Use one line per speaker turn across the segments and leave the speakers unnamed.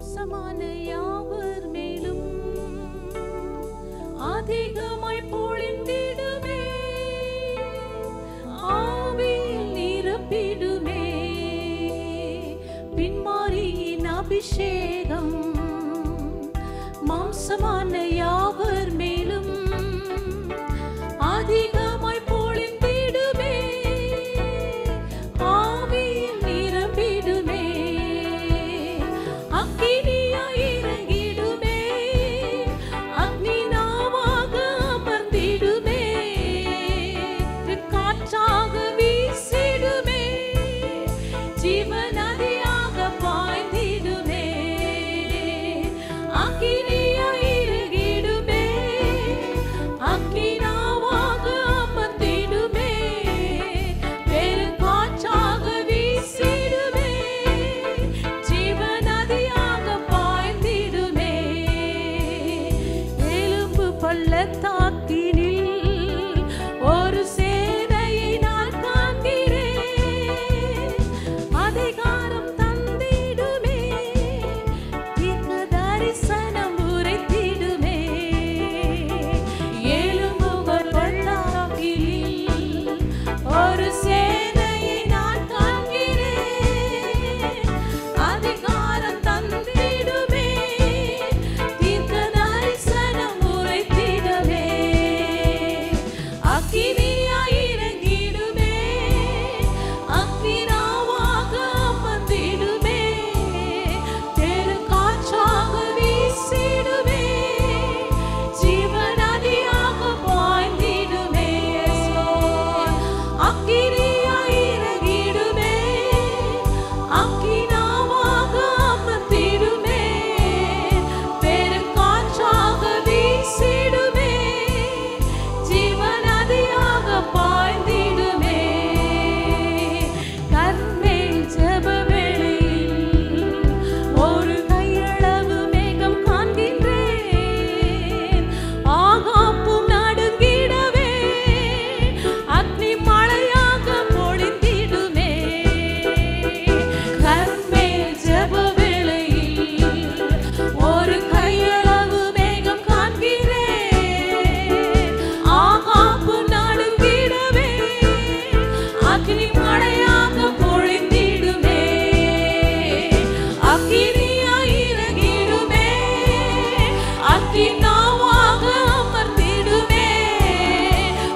மாம்சமான யாவர் மேலும் அதிகமாய் பொழிந்திடுமே, ஆவியில் நிரப்பிடுமே. பின்மாரியின் அபிஷேகம் மாம்சமான யாவர் மேலும் அதிகமாய் பொழிந்திடுமே, ஆவியில் நிரம்பிடுமே. அக்கினியாய் இறங்கிடுமே, அக்னி நாவாக அமர்ந்திடுமே, காற்றாக வீசிடுமே, ஜீவநதியாக பாய்ந்திடுமே. அக்கினியாய் இறங்கிடுமே, அக்னி நாவாக அமர்ந்திடுமே, பெருங்காற்றாக வீசிடுமே, ஜீவநதியாக பாய்ந்திடுமே. எலும்பு பள்ளத்தாக்கினில் ஒரு சேனையை நான் காண்கிறேன், அதிகாரம் தந்திடுமே, தீர்க்க தரிசனம் உரைத்திடுமே. எலும்புகள் பள்ளத்தாக்கினில் ஒரு சேனையை நான் காண்கிறேன், அதிகாரம் தந்திடுமே, தீர்க்க தரிசனம் உரைத்திடுமே. அக்கினியாய் இறங்கிடுமே, அக்னி நாவாக அமர்ந்திடுமே, பெருங்காற்றாக வீசிடுமே, ஜீவநதியாக பாய்ந்திடுமே. அக்கினியாய் இறங்கிடுமே, அக்னி நாவாக அமர்ந்திடுமே, பெருங்காற்றாக வீசிடுமே, ஜீவநதியாக பாய்ந்திடுமே. கர்மேல் ஜெப வேளையில் ஒரு கையளவு மேகம் காண்கின்றேன், ஆகாப்பும் நடுங்கிடவே, அக்னி மழையாக பொழிந்திடுமே. கர்மேல் ஜெப வேளையில் ஒரு கையளவு மேகம் காண்கிறேன், ஆகாப்பும் நடுங்கிடவே, அக்னி மழையாக பொழிந்திடுமே. அக்கினியாய் இறங்கிடுமே, அக்னி நாவாக அமர்ந்திடுமே,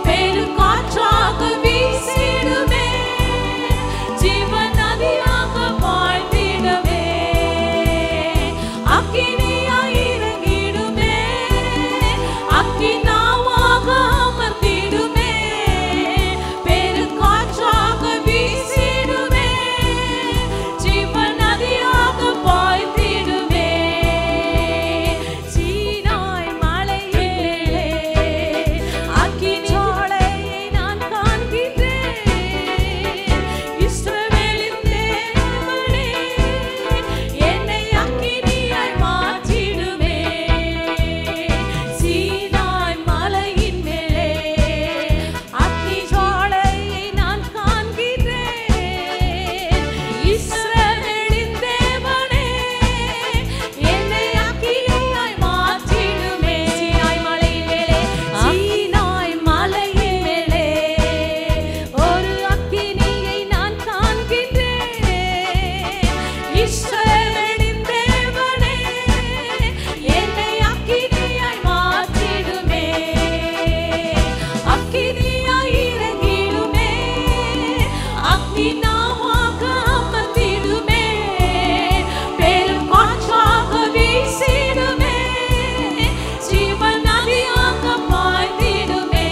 பெருங்காற்றாக வீசிடுமே, ஜீவநதியாக பாய்ந்திடுமே. அக்கினியாய் இறங்கிடுமே, அக்னி நாவாக அமர்ந்திடுமே, பெருங்காற்றாக வீசிடுமே, ஜீவநதியாக பாய்ந்திடுமே. சீனாய் மலையிலே அக்கினிஜுவாலையை நான் காண்கின்றேன், இஸ்ரவேலின் தேவனே, என்னை அக்கினியாய் மாற்றிடுமே. சீனாய் மலையின் மேலே அக்கினிஜுவாலையை நான் காண்கின்றேன், இஸ்ரவேலின் தேவனே, என்னை அக்கினியாய் மாற்றிடுமே. சீனாய் மலையின் மேலே, சீனாய் மலையின் மேலே ஒரு அக்கினியை நான் காண்கின்றேன், இஸ்ரவேலின் தேவனே, என்னை அக்கினியாய் மாற்றிடுமே. அக்கினியாய் இறங்கிடுமே, அக்னி நாவாக அமர்ந்திடுமே, பெருங்காற்றாக வீசிடுமே, ஜீவநதியாக பாய்ந்திடுமே.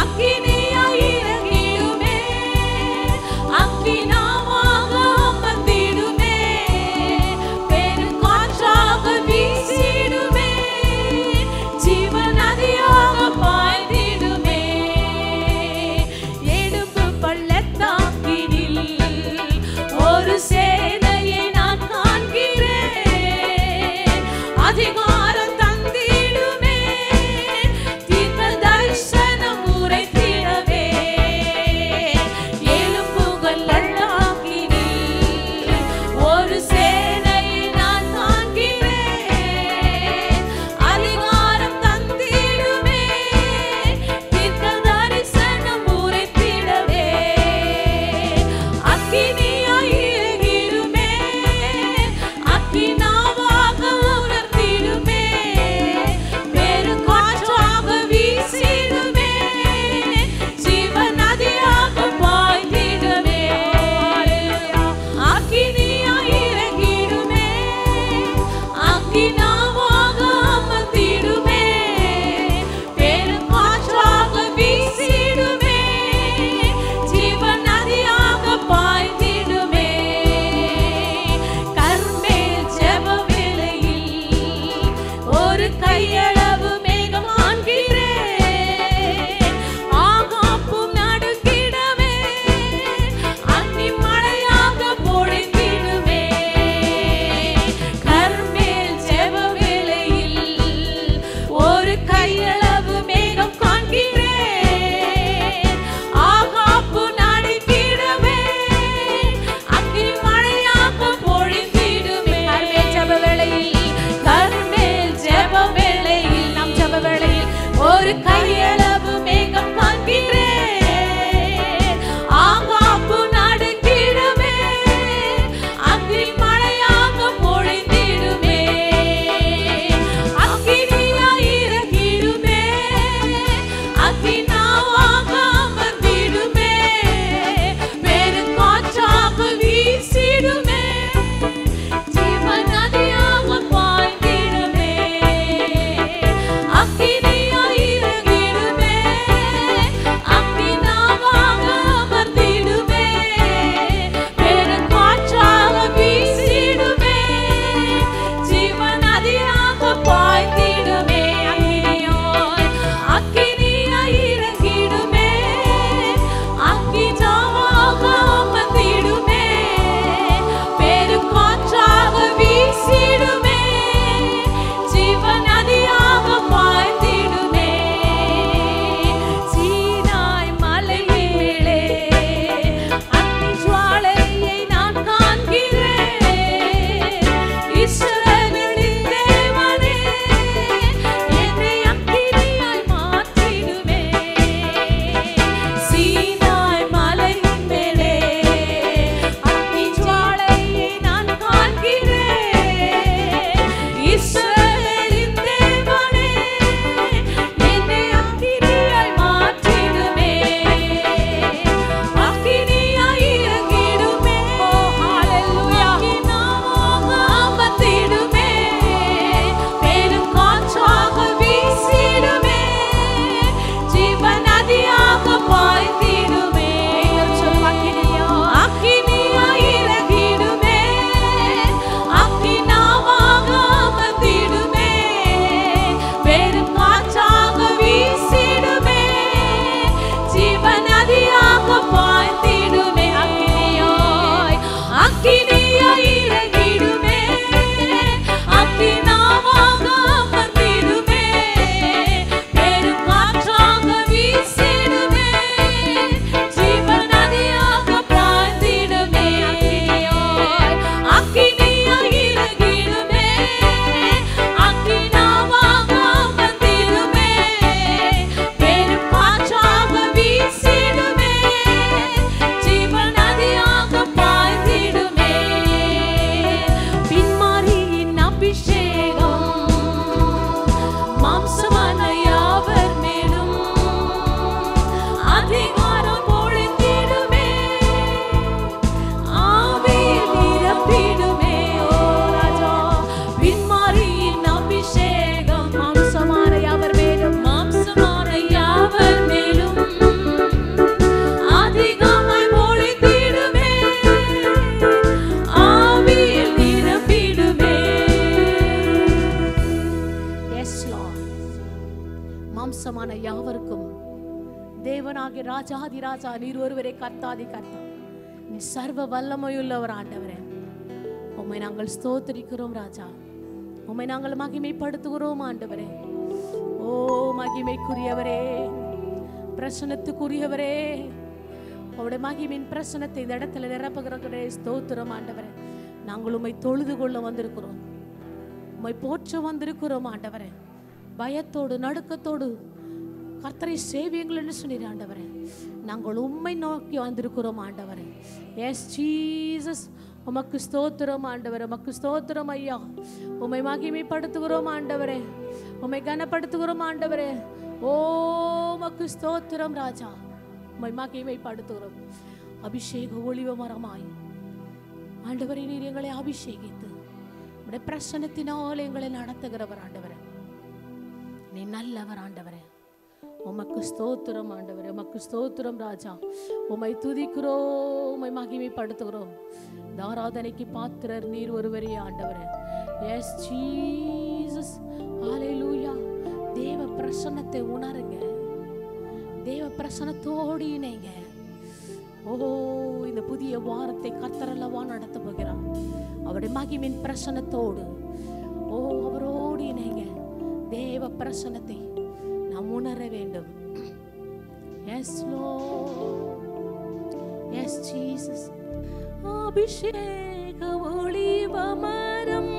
அக்கினியாய் இறங்கிடுமே, அக்னி நாவாக அமர்ந்திடுமே, பெருங்காற்றாக வீசிடுமே, ஜீவநதியாக பாய்ந்திடுமே. எலும்பு பள்ளத்தாக்கினில் ஒரு சேனையை நான் காண்கிறேன், அதிகாரம் தந்திடுமே, தீர்க்க தரிசனம் உரைத்திடவே. எலும்புகள் அல்லாக்கினில் ஒரு சேனை இறங்கிடுமே அக்கினாவாக அமர்ந்திடுமே பெரும் காற்றாக வீசிடுமே ஜீவன் நதியாக பாய்ந்திடுமே அக்கினியாய் இறங்கிடுமே அக்கினாவாக அமர்ந்திடுமே பெரும் காற்றாக வீசிடுமே ஜீவன் நதியாக பாய்ந்திடுமே பின்மாரியின் அபிஷேகம் மாம்சமான யாவர் மேலும் அதிகாரம் பொழிந்திடுமே ஆவியில் நிரப்பிடுமே ஓ ராஜா பின்மாரியின் அபிஷேகம் மாம்சமான யாவர் மேலும் அதிகமாய் பொழிந்திடுமே ஆவியில் நிரப்பிடுமே எஸ் லார்ட் மாம்சமான யாவருக்கும் தேவனாகிய ராஜாதி ராஜா நீர் ஒருவரே கர்த்தாதி கர்த்தா நீ சர்வ வல்லமையுள்ளவர் ஆண்டவரே உம்மை நாங்கள் ஸ்தோத்திரிக்கிறோம் ராஜா உம்மை நாங்கள் மகிமைப்படுத்துகிறோம் ஆண்டவரே ஓ மகிமைக்குரியவரே பிரசனத்துக்குரியவரே அவருடைய மகிமையின் பிரசனத்தை இந்த இடத்துல நிரப்புகிறவரே ஸ்தோத்திரம் ஆண்டவரே நாங்கள் உம்மை தொழுது கொள்ள வந்திருக்கிறோம் உம்மை போற்ற வந்திருக்கிறோம் ஆண்டவரே பயத்தோடு நடுக்கத்தோடு கர்த்தரை சேவியுங்கள் என்று சொன்னீர் ஆண்டவரே நாங்கள் உம்மை நோக்கி வந்திருக்கிறோம் ஆண்டவரே எஸ் ஜீசஸ் உமக்கு ஸ்தோத்திரம் ஆண்டவரே உமக்கு ஸ்தோத்திரம் ஐயா உம்மை மகிமைப்படுத்துகிறோம் ஆண்டவரே உம்மை கனப்படுத்துகிறோம் ஆண்டவரே ஓ உமக்கு ஸ்தோத்திரம் ராஜா உம்மை மகிமைப்படுத்துகிறோம் அபிஷேக ஒளிவ மரமாய் ஆண்டவரே நீர் எங்களை அபிஷேகித்து உம்முடைய பிரசன்னத்தினால் எங்களை நடத்துகிறவர் ஆண்டவரே நீ நல்லவர் ஆண்டவரே உமக்கு ஸ்தோத்திரம் ஆண்டவரே உமக்கு ஸ்தோத்திரம் ராஜா உம்மை துதிக்கிறோம் உம்மை மகிமைப்படுத்துகிறோம் ஆராதனைக்கு பாத்திரர் நீர் ஒருவரே ஆண்டவரே எஸ் ஜீசஸ் ஹல்லேலூயா தேவ பிரசன்னத்தை உணருங்க தேவ பிரசன்னத்தோடு இணைங்க ஓ இந்த புதிய வாரத்தை கர்த்தர் அல்லவா நடத்த போகிறார் அவருடைய மகிமையின் பிரசன்னத்தோடு ஓ அவரோடு இணைங்க தேவ பிரசன்னத்தை நாம் உணர வேண்டும் எஸ் லார்ட் எஸ் ஜீசஸ் அபிஷேக ஒளிவ மரம்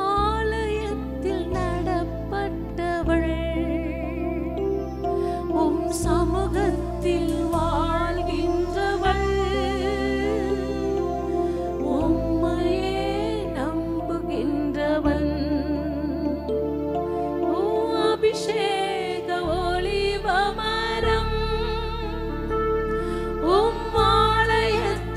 ஆலயத்தில் நடப்பட்டவள் உம் சமூகத்தில் வாழ்கின்றவள் உம்மையே நம்புகின்றவன் அபிஷேக ஒளிவ மரம் உம் ஆலயத்தில்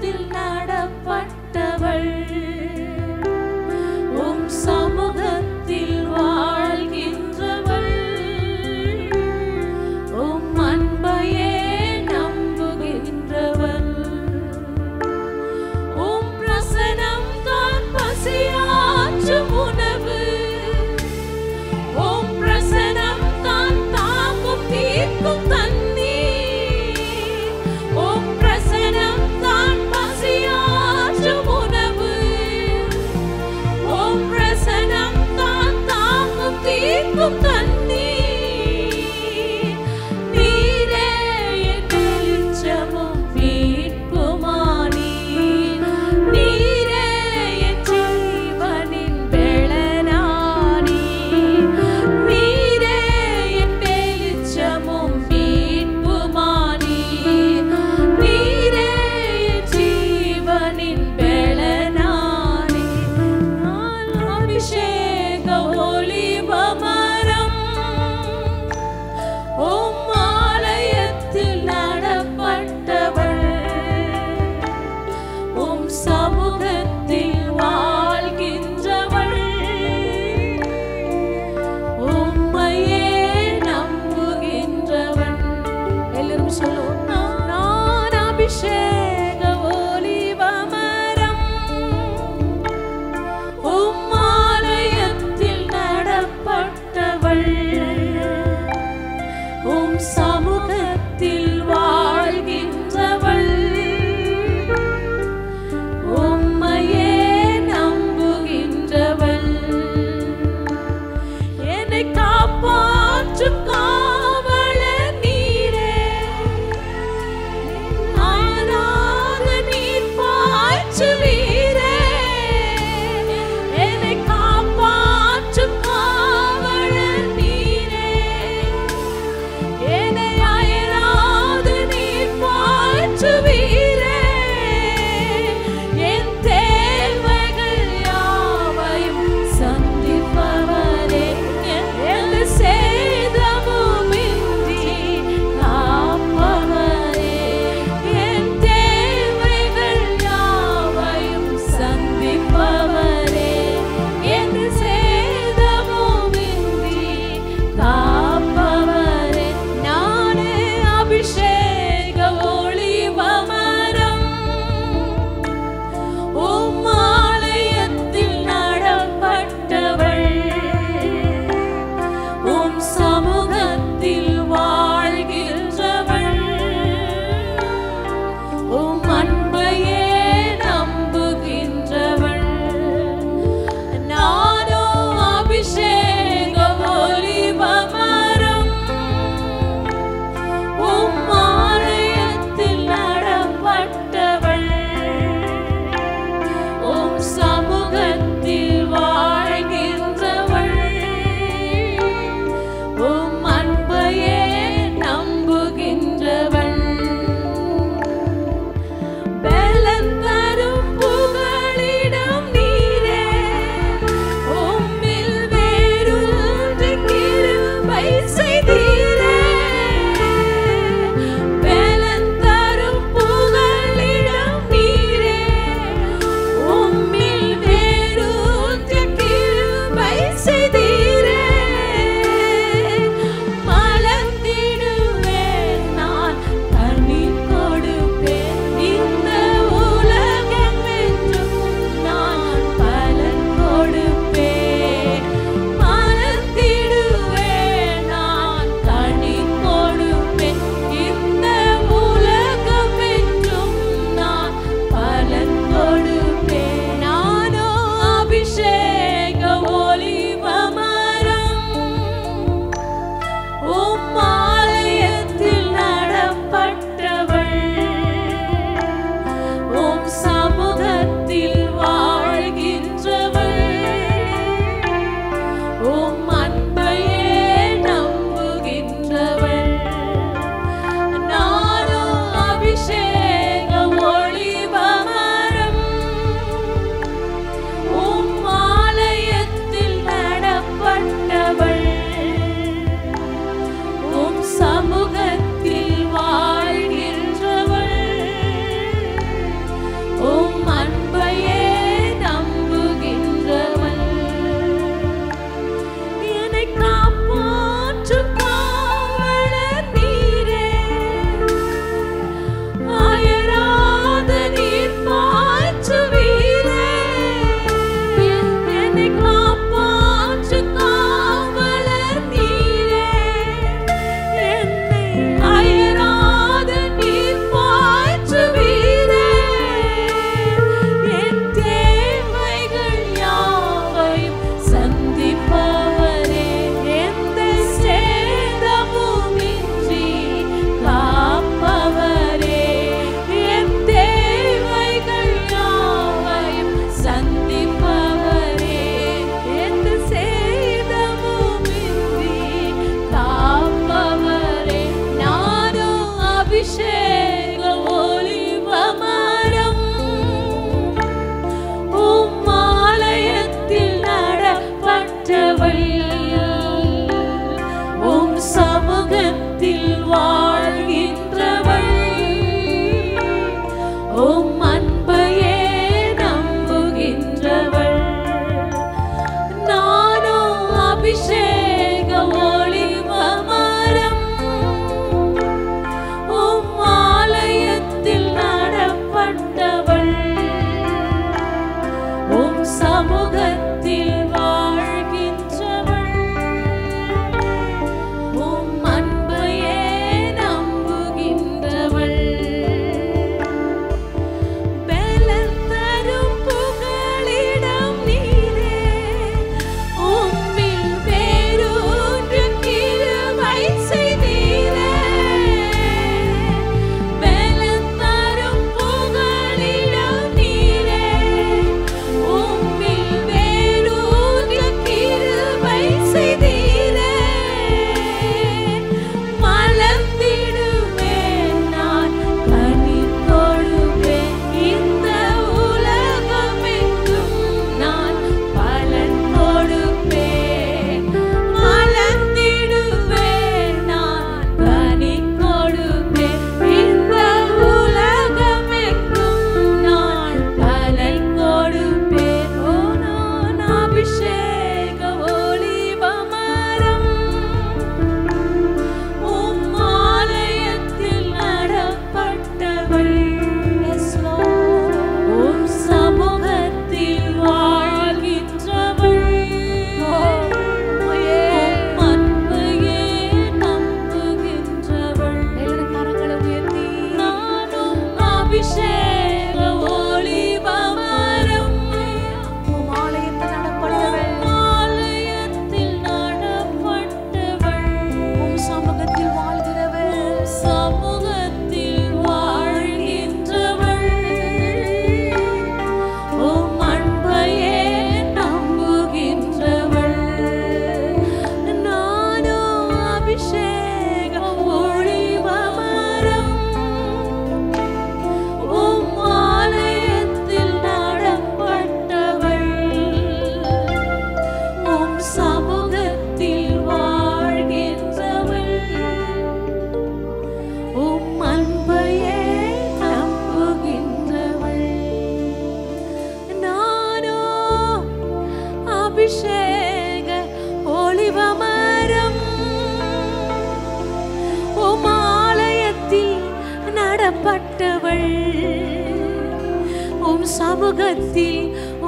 உம் சமூகத்தில்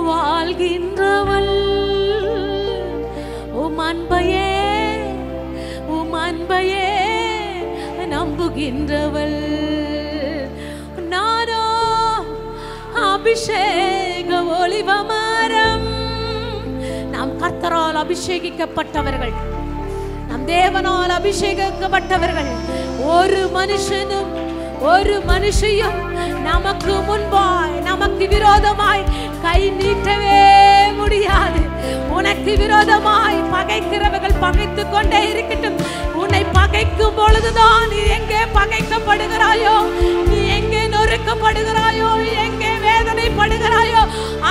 வாழ்கின்றவள். உம் அன்பையே நம்புகின்றவள். நானோ அபிஷேக ஒலிவ மரம். நாம் கர்த்தரால் அபிஷேகிக்கப்பட்டவர்கள், நம் தேவனால் அபிஷேகிக்கப்பட்டவர்கள். ஒரு மனுஷையும் நமக்கு முன்பாய் நமக்கு விரோதமாய் கை நீட்டவே முடியாது. உனக்கு விரோதமாய் பகைக்கிறவர்கள் பகைத்துக் கொண்டே இருக்கட்டும். உன்னை பகைக்கும் பொழுதுதான் நீ எங்கே பகைக்கப்படுகிறாயோ, நீ எங்கே நொறுக்கப்படுகிறாயோ, எங்கே வேதனைப்படுகிறாயோ,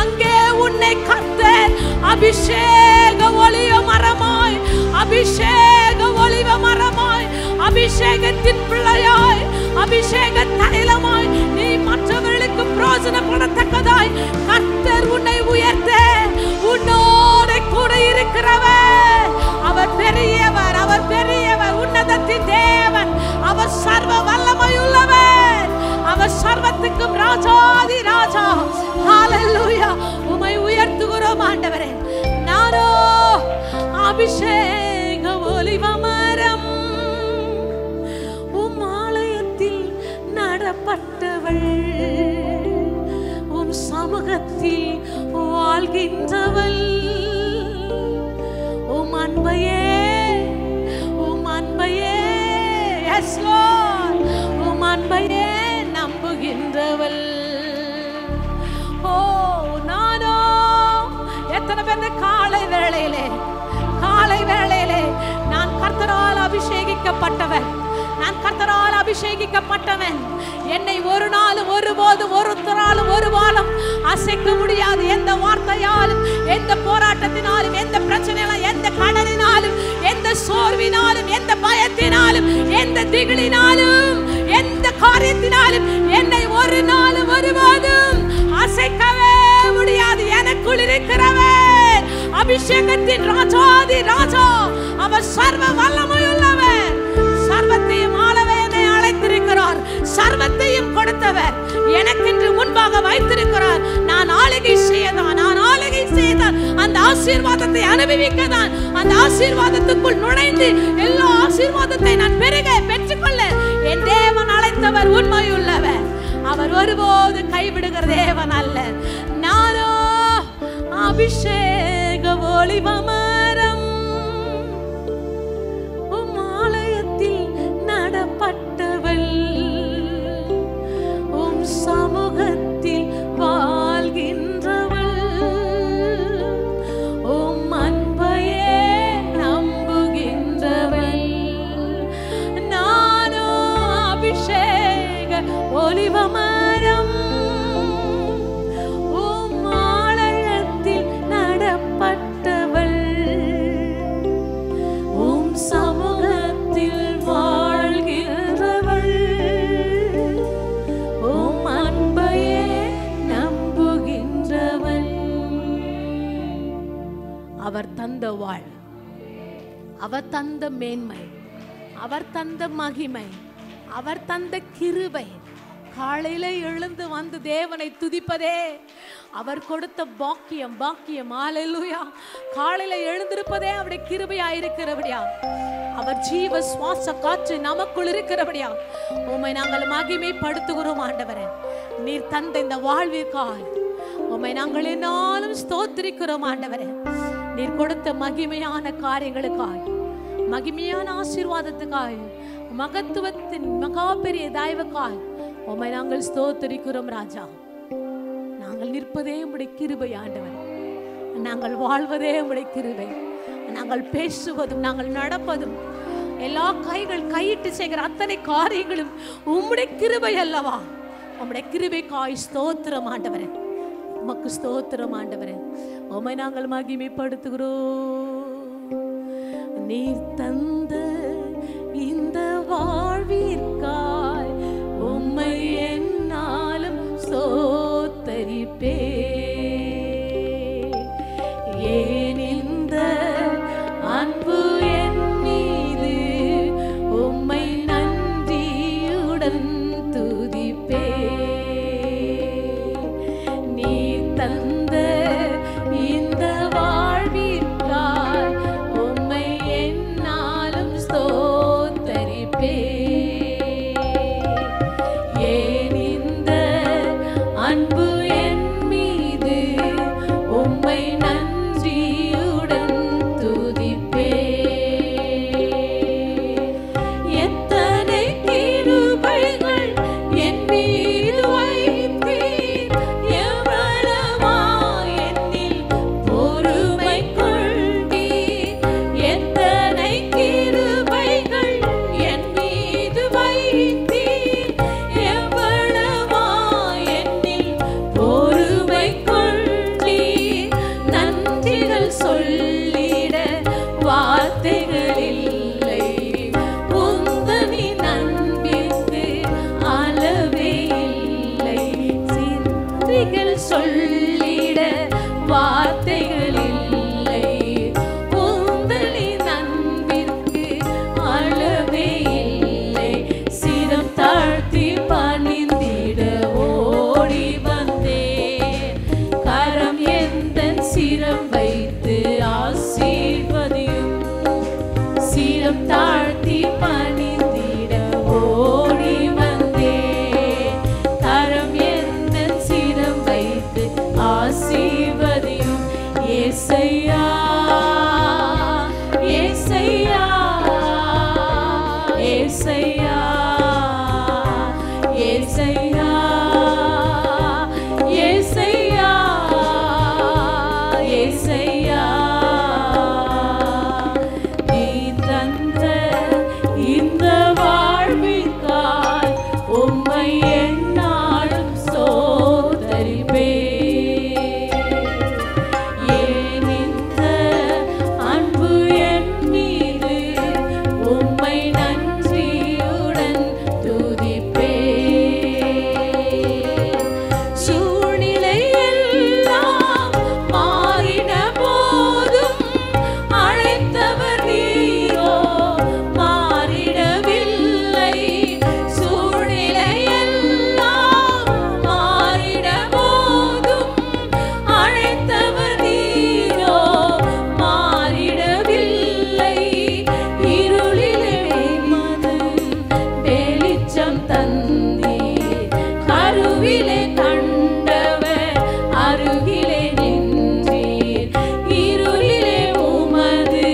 அங்கே உன்னை கர்த்தர் அபிஷேக ஒலிவ மரமாய், அபிஷேக ஒலிவ மரமாய், அபிஷேகத்தின் பிள்ளையாய், அபிஷேக தைலமாய் நீ மற்றவர்களுக்கு பிரயோஜனப்படத்தக்கதாய் கர்த்தர் உன்னை உயர்த்த உன்னோடு கூட இருக்கிறவர். அவர் பெரியவர், அவர் பெரியவர், உன்னதத்தின் தேவன். அவர் சர்வ வல்லமையுள்ளவர், அவர் சர்வத்துக்கும் ராஜாதி ராஜா. ஹalleluya. உம்மை உயர்த்துகிறோம் ஆண்டவரே. நானோ அபிஷேக ஒலிவ மரம், உம் ஆலயத்தில் நடப்பட்டவள், உம் சமூகத்தில் வாழ்கின்றவள். உம் அன்பையே yes Lord, உம் அன்பையே நம்புகின்றவள். ஓ நானோ எத்தனை பேர் காலை வேளையிலே நான் கர்த்தரால் அபிஷேகிக்கப்பட்டவன், நான் கர்த்தரால் அபிஷேகிக்கப்பட்டவன். என்னை ஒரு நாளும் ஒருபோதும் ஒருத்தராலும் ஒரு வாரம் அசைக்க முடியாது. எந்த வார்த்தையாலும், எந்த போராட்டத்தினாலும், எந்த பிரச்சனையாலும், எந்த கடனினாலும், எந்த சோர்வினாலும், எந்த பயத்தினாலும், எந்த திகிலினாலும், எந்த காரியத்தினாலும் என்னை ஒரு நாளும் ஒருபோதும் அசைக்கவே முடியாது. எனக்குள் இருக்கிறவர் அபிஷேகத்தின் ராஜாதி ராஜா. அவர் சர்வ வல்லமையுள்ளவர். சர்வத்தையும் ஆளவே என்னை அழைத்திருக்கிறார். சர்வத்தையும் கொடுத்தவர் எனக்கென்று முன்பாக வைத்திருக்கிறார். நான் ஆளுகை செய்தான், அந்த ஆசீர்வாதத்தை அனுபவிக்கதான், அந்த ஆசீர்வாதத்துக்குள் நுழைந்து எல்லா ஆசீர்வாதத்தை நான் பெற்றுக்கொள்ள என் தேவன் அழைத்தவர் உண்மையுள்ளவர். அவர் ஒருபோது கைவிடுகிற தேவன் அல்ல. நானோ அபிஷேக ஒலிவ மரம், உம் ஆலயத்தில் நடப்பட்டவள், உம் சமூகத்தில் வாழ்கின்றவள், உம் அன்பையே நம்புகின்றவள். நானோ அபிஷேக ஒலிவ மரம், உம் ஆலயத்தில் நடப்பட்டவள், உம் சமூகத்தில் வாழ்கிறவள், உம் அன்பையே நம்புகின்றவள். அவர் தந்த வாழ், அவர் தந்த மேன்மை, அவர் தந்த மகிமை, அவர் தந்த கிருபை, காலையில எழுந்து வந்து தேவனை துதிப்பதே அவர் கொடுத்த பாக்கியம். ஹல்லேலூயா. காலையில எழுந்திருப்பதே அவருடைய கிருபையா இருக்கிறபடியா, அவர் ஜீவ சுவாச காற்று நமக்குள் இருக்கிறபடியா உம்மை நாங்கள் மகிமைப்படுத்துகிறோம் ஆண்டவரே. நீர் தந்த இந்த வாழ்விற்காய் உம்மை நாங்கள் என்னாலும் ஸ்தோத்திரிக்கிறோம் ஆண்டவரே. நீர் கொடுத்த மகிமையான காரியங்களுக்காய், மகிமையான ஆசீர்வாதத்துக்காய், மகத்துவத்தின் மகா பெரிய தயவுக்காய் உம்மை நாங்கள் ஸ்தோத்திரிக்கிறோம் ராஜா. நாங்கள் நிற்பதே உம்முடைய கிருபை ஆண்டவர், நாங்கள் வாழ்வதே உம்முடைய கிருபை, நாங்கள் பேசுவதும் நாங்கள் நடப்பதும் எல்லா கையிட்டு செய்கிற அத்தனை காரியங்களும் உம்முடைய கிருபை அல்லவா. உம்முடைய கிருபைக்காய் ஸ்தோத்திரம் ஆண்டவரே, உமக்கு ஸ்தோத்திரம் ஆண்டவரே. உம்மை நாங்கள் மகிமைப்படுத்துகிறோம். நீர் தந்த இந்த வாழ்விற்காய் உம்மை என்னாலும் ஸ்தோத்தரிப்பே. ஏன் இந்த அன்பு என் மீது உம்மை நன்றியுடன் துதிப்பே. நன்றிகள் சொல்லிட வார்த்தைகள் இல்லை. உந்தனின் அன்பிற்கு அளவே இல்லை. சிரம் தாழ்த்தி பணிந்திட ஓடி வந்தேன். கரம் எந்தன் சிரம் வைத்து ஆசீர்வதியும். சிரம் தாழ்த்தி பணிந்திட ஓடி வந்தேன். கரம் எந்தன் சிரம் வைத்து ஆசீர்வதியும். ஏசையா ஏசையா ஏசையா ஏசையா ஏசையா ஏசையா நீ தந்த இந்த வாழ்விற்காய் உம்மை எந்நாளும் ஸ்தோத்தரிப்பேன். ஏன் இந்த அன்பு என் மீது உம்மை நன்றியுடன் துதிப்பேன். சூழ்நிலை எல்லாம் மாறின போதும் அழைத்தவர் நீரோ மாறிடவில்லை. சூழ்நிலை எல்லாம் மாறின போதும் அழைத்தவர் நீரோ மாறிடவில்லை. இருளிலே மது வெளிச்சம் தந்தீர். கருவிலே கண்டவர் அருகிலே நின்றீர். இருளிலே உமது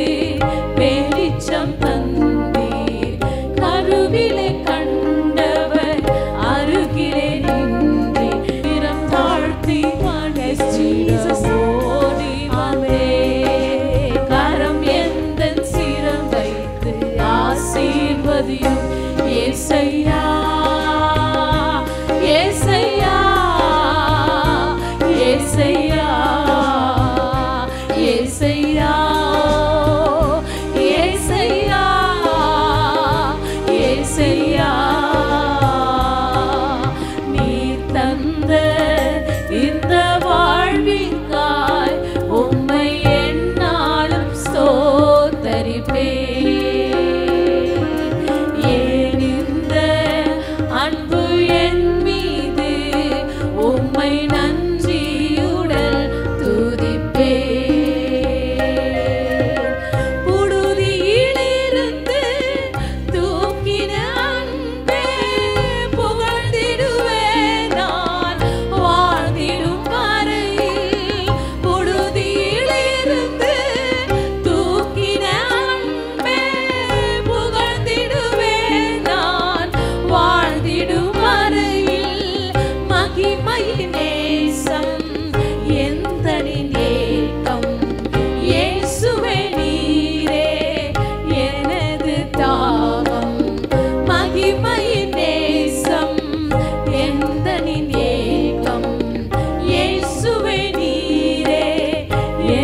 வெளிச்சம் தந்தீர். கருவிலே கண்டவர் அருகிலே நின்றீர். சிரம் தாழ்த்தி ஓடி வந்தேன். கரம் எந்தன் சிரம் வைத்து ஆசீர்வதியும். ஏசையா ஏசையா ஏசையா ஏசையா ஏசையா ஏசையா நீர் தந்த இந்த வாழ்விற்காய் உம்மை எந்நாளும் ஸ்தோத்தரிப்பேன். ஏன் இந்த அன்பு என் மீது உம்மை நன்றியுடன் துதிப்பேன். புழுதியிலிருந்து தூக்கின அன்பே புகழ்ந்திடுவேன் நான் வாழ்ந்திடும் வரையில். புழுதியிலிருந்து தூக்கின அன்பே புகழ்ந்திடுவேன் நான் வாழ்ந்திடும் வரையில். மகிமையின் நேசம் எந்தனின் ஏக்கம். இயேசுவே நீரே எனது தாகம். மகிமையின் நேசம் எந்தனின் ஏக்கம். இயேசுவே நீரே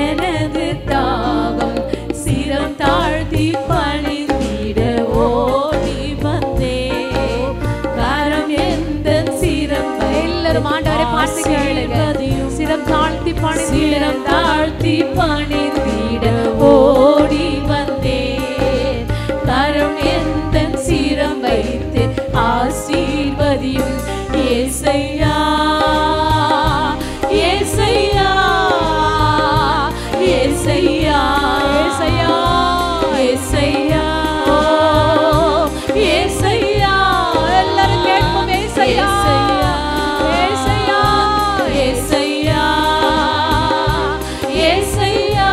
எனது தாகம். சிரம் தாழ்த்தி பணிந்திட ஓடி வந்தேன். கரம் எந்தன் சிரம் எல்லாரும் ஆண்டவரை பார்த்து கேளுங்க. சிரம் தாழ்த்தி சிரம் தாழ்த்தி பணிந்திட ஓடி வந்தேன். கரம் எந்தன் சிரம் வைத்து ஆசீர்வதியும். ஏசையா ஏசையா ஏசையா ஏசையா ஏசையா ஏசையா எல்லாரும் கேட்போம். ஏசையா ஏசையா ஏசையா ஏசையா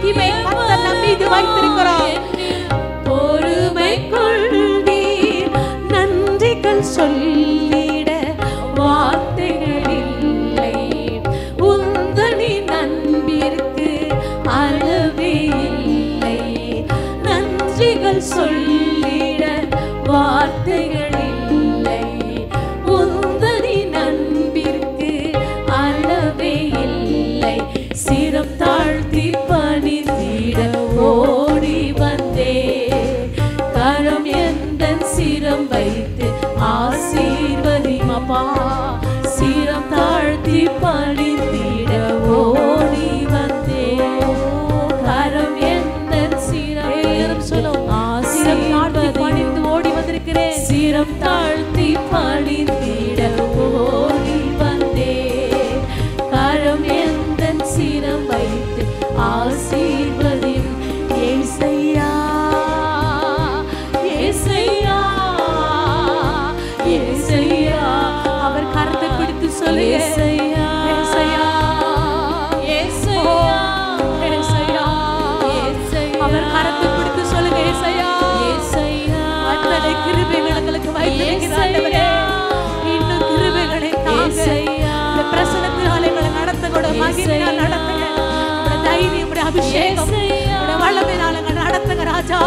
மகிமை கர்த்தர் நம் மீது வைத்திருக்கிறார். பொறுமை கொள்வீர், நன்றிகள் சொல்லிட வார்த்தைகள் இல்லை. உந்தனின் அன்பிற்கு அளவே இல்லை. நன்றிகள் சொல்லிட வார்த்தைகள் இல்லை. உந்தனின் அன்பிற்கு அளவே இல்லை. சிரம் தாழ்த்தி பணிந்திட ஓடி வந்தே. கரம் எந்தன் சிரம் வைத்து ஆசீர்வதிமப்பா. சிரம் தாழ்த்தி பணிந்திட ஓடி வந்தே. கரம் எந்தன் சிரம் சொல்லும் பணிந்து ஓடி வந்திருக்கிறேன். சிரம் தாழ்த்தி பணிந்திட ஓடி வந்தே. கரம் எந்தன் சிரம் வைத்து ஆசீர்வதிம். ஏசையா ஏசையா ஏசையா. அவர் கரத்தை பிடித்து சொல்லுங்க. ஏசையா ஏசையா ஏசையா ஏசையா. அவர் கரத்தை பிடித்து சொல்லுங்க. ஏசையா ஏசையா. அத்தனை கிருபைகள் எங்களுக்கு வைத்திருக்கிறார் ஆண்டவரே. இன்னும் கிருபைகளை தாங்க. இந்த பிரசன்னத்தினால எங்களை நடத்தக்கூட மகிமையால் நடத்துங்க. உடைய தைரியம், உடைய அபிஷேகம், உடைய வல்லமையினால எங்களை நடத்துங்க ராஜா.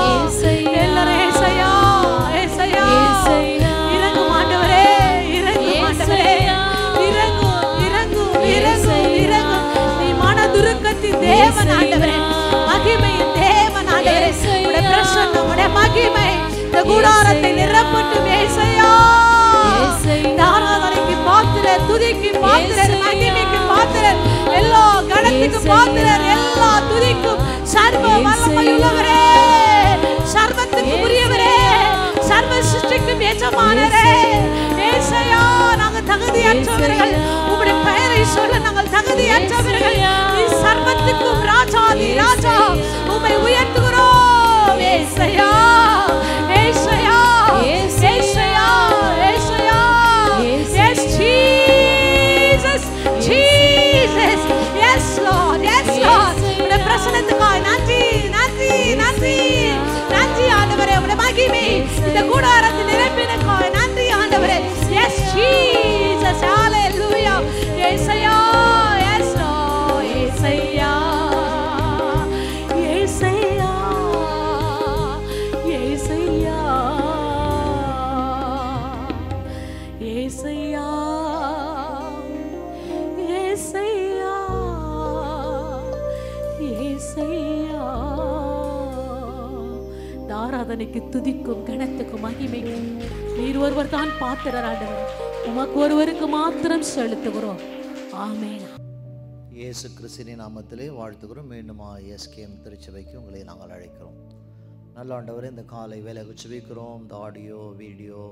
எல்லாரும் ஏசையா ஏசையா. இறங்கும் ஆண்டவரே, இறங்கும் ஆண்டவரே, இறங்கும் இறங்கும் இறங்கும் இறங்கும். நீ மனதுருக்கத்தின் தேவன் ஆண்டவரே, மகிமையின் தேவன் ஆண்டவரே. உடைய பிரசன்னம், உடைய மகிமை இந்த கூடாரத்தை நிரப்பட்டும். ஏசையா ஆராதனைக்கு பாத்திரர், துதிக்கு பாத்திரர், மகிமைக்கு பாத்திரர், எல்லா கணத்துக்கு பாத்திரர், எல்லா துதிக்கும் சர்வ வல்லமையுள்ளவரே, சர்வத்துக்கு உரியவரே, சர்வ சிருஷ்டிக்கும் எஜமானரே. ஏசையா, நாங்கள் தகுதியற்றவர்கள். உம்முடைய பெயரை சொல்ல நாங்கள் தகுதியற்றவர்கள். நீ சர்வத்துக்கும் ராஜாதி ராஜா. உம்மை உயர்த்துகிறோம். ஏசையா ஏசையா ஏசையா ஏசையா. Yes Jesus Jesus. Yes Lord, yes Lord. உம்முடைய பிரசன்னத்துக்காய் நன்றி நன்றி நன்றி நன்றி ஆண்டவரே. உம்முடைய மகிமை இந்த கூடாரத்தில் நிரப்பினதுக்காய் நன்றி ஆண்டவரே. Yes Jesus, hallelujah. ஏசையா yes Lord. ஏசையா ஏசையா ஏசையா ஏசையா ஏசையா ஏசையா. ஆராதனைக்கு துதிக்கும் கணத்துக்கும் மகிமைக்கும் நீர் ஒருவர் தான் பாத்திரர் ஆண்டவர். உமக்கு ஒருவருக்கு மாத்திரம் செலுத்துகிறோம். ஆமென்.
இயேசு கிறிஸ்துவின் நாமத்திலே வாழ்த்துகிறோம். மீண்டுமா எஸ்கேஎம் திருச்சபைக்கு உங்களை நாங்கள் அழைக்கிறோம். நல்ல ஆண்டவரே, இந்த காலை வேலைக்கு செபிக்கிறோம். இந்த ஆடியோ, வீடியோ,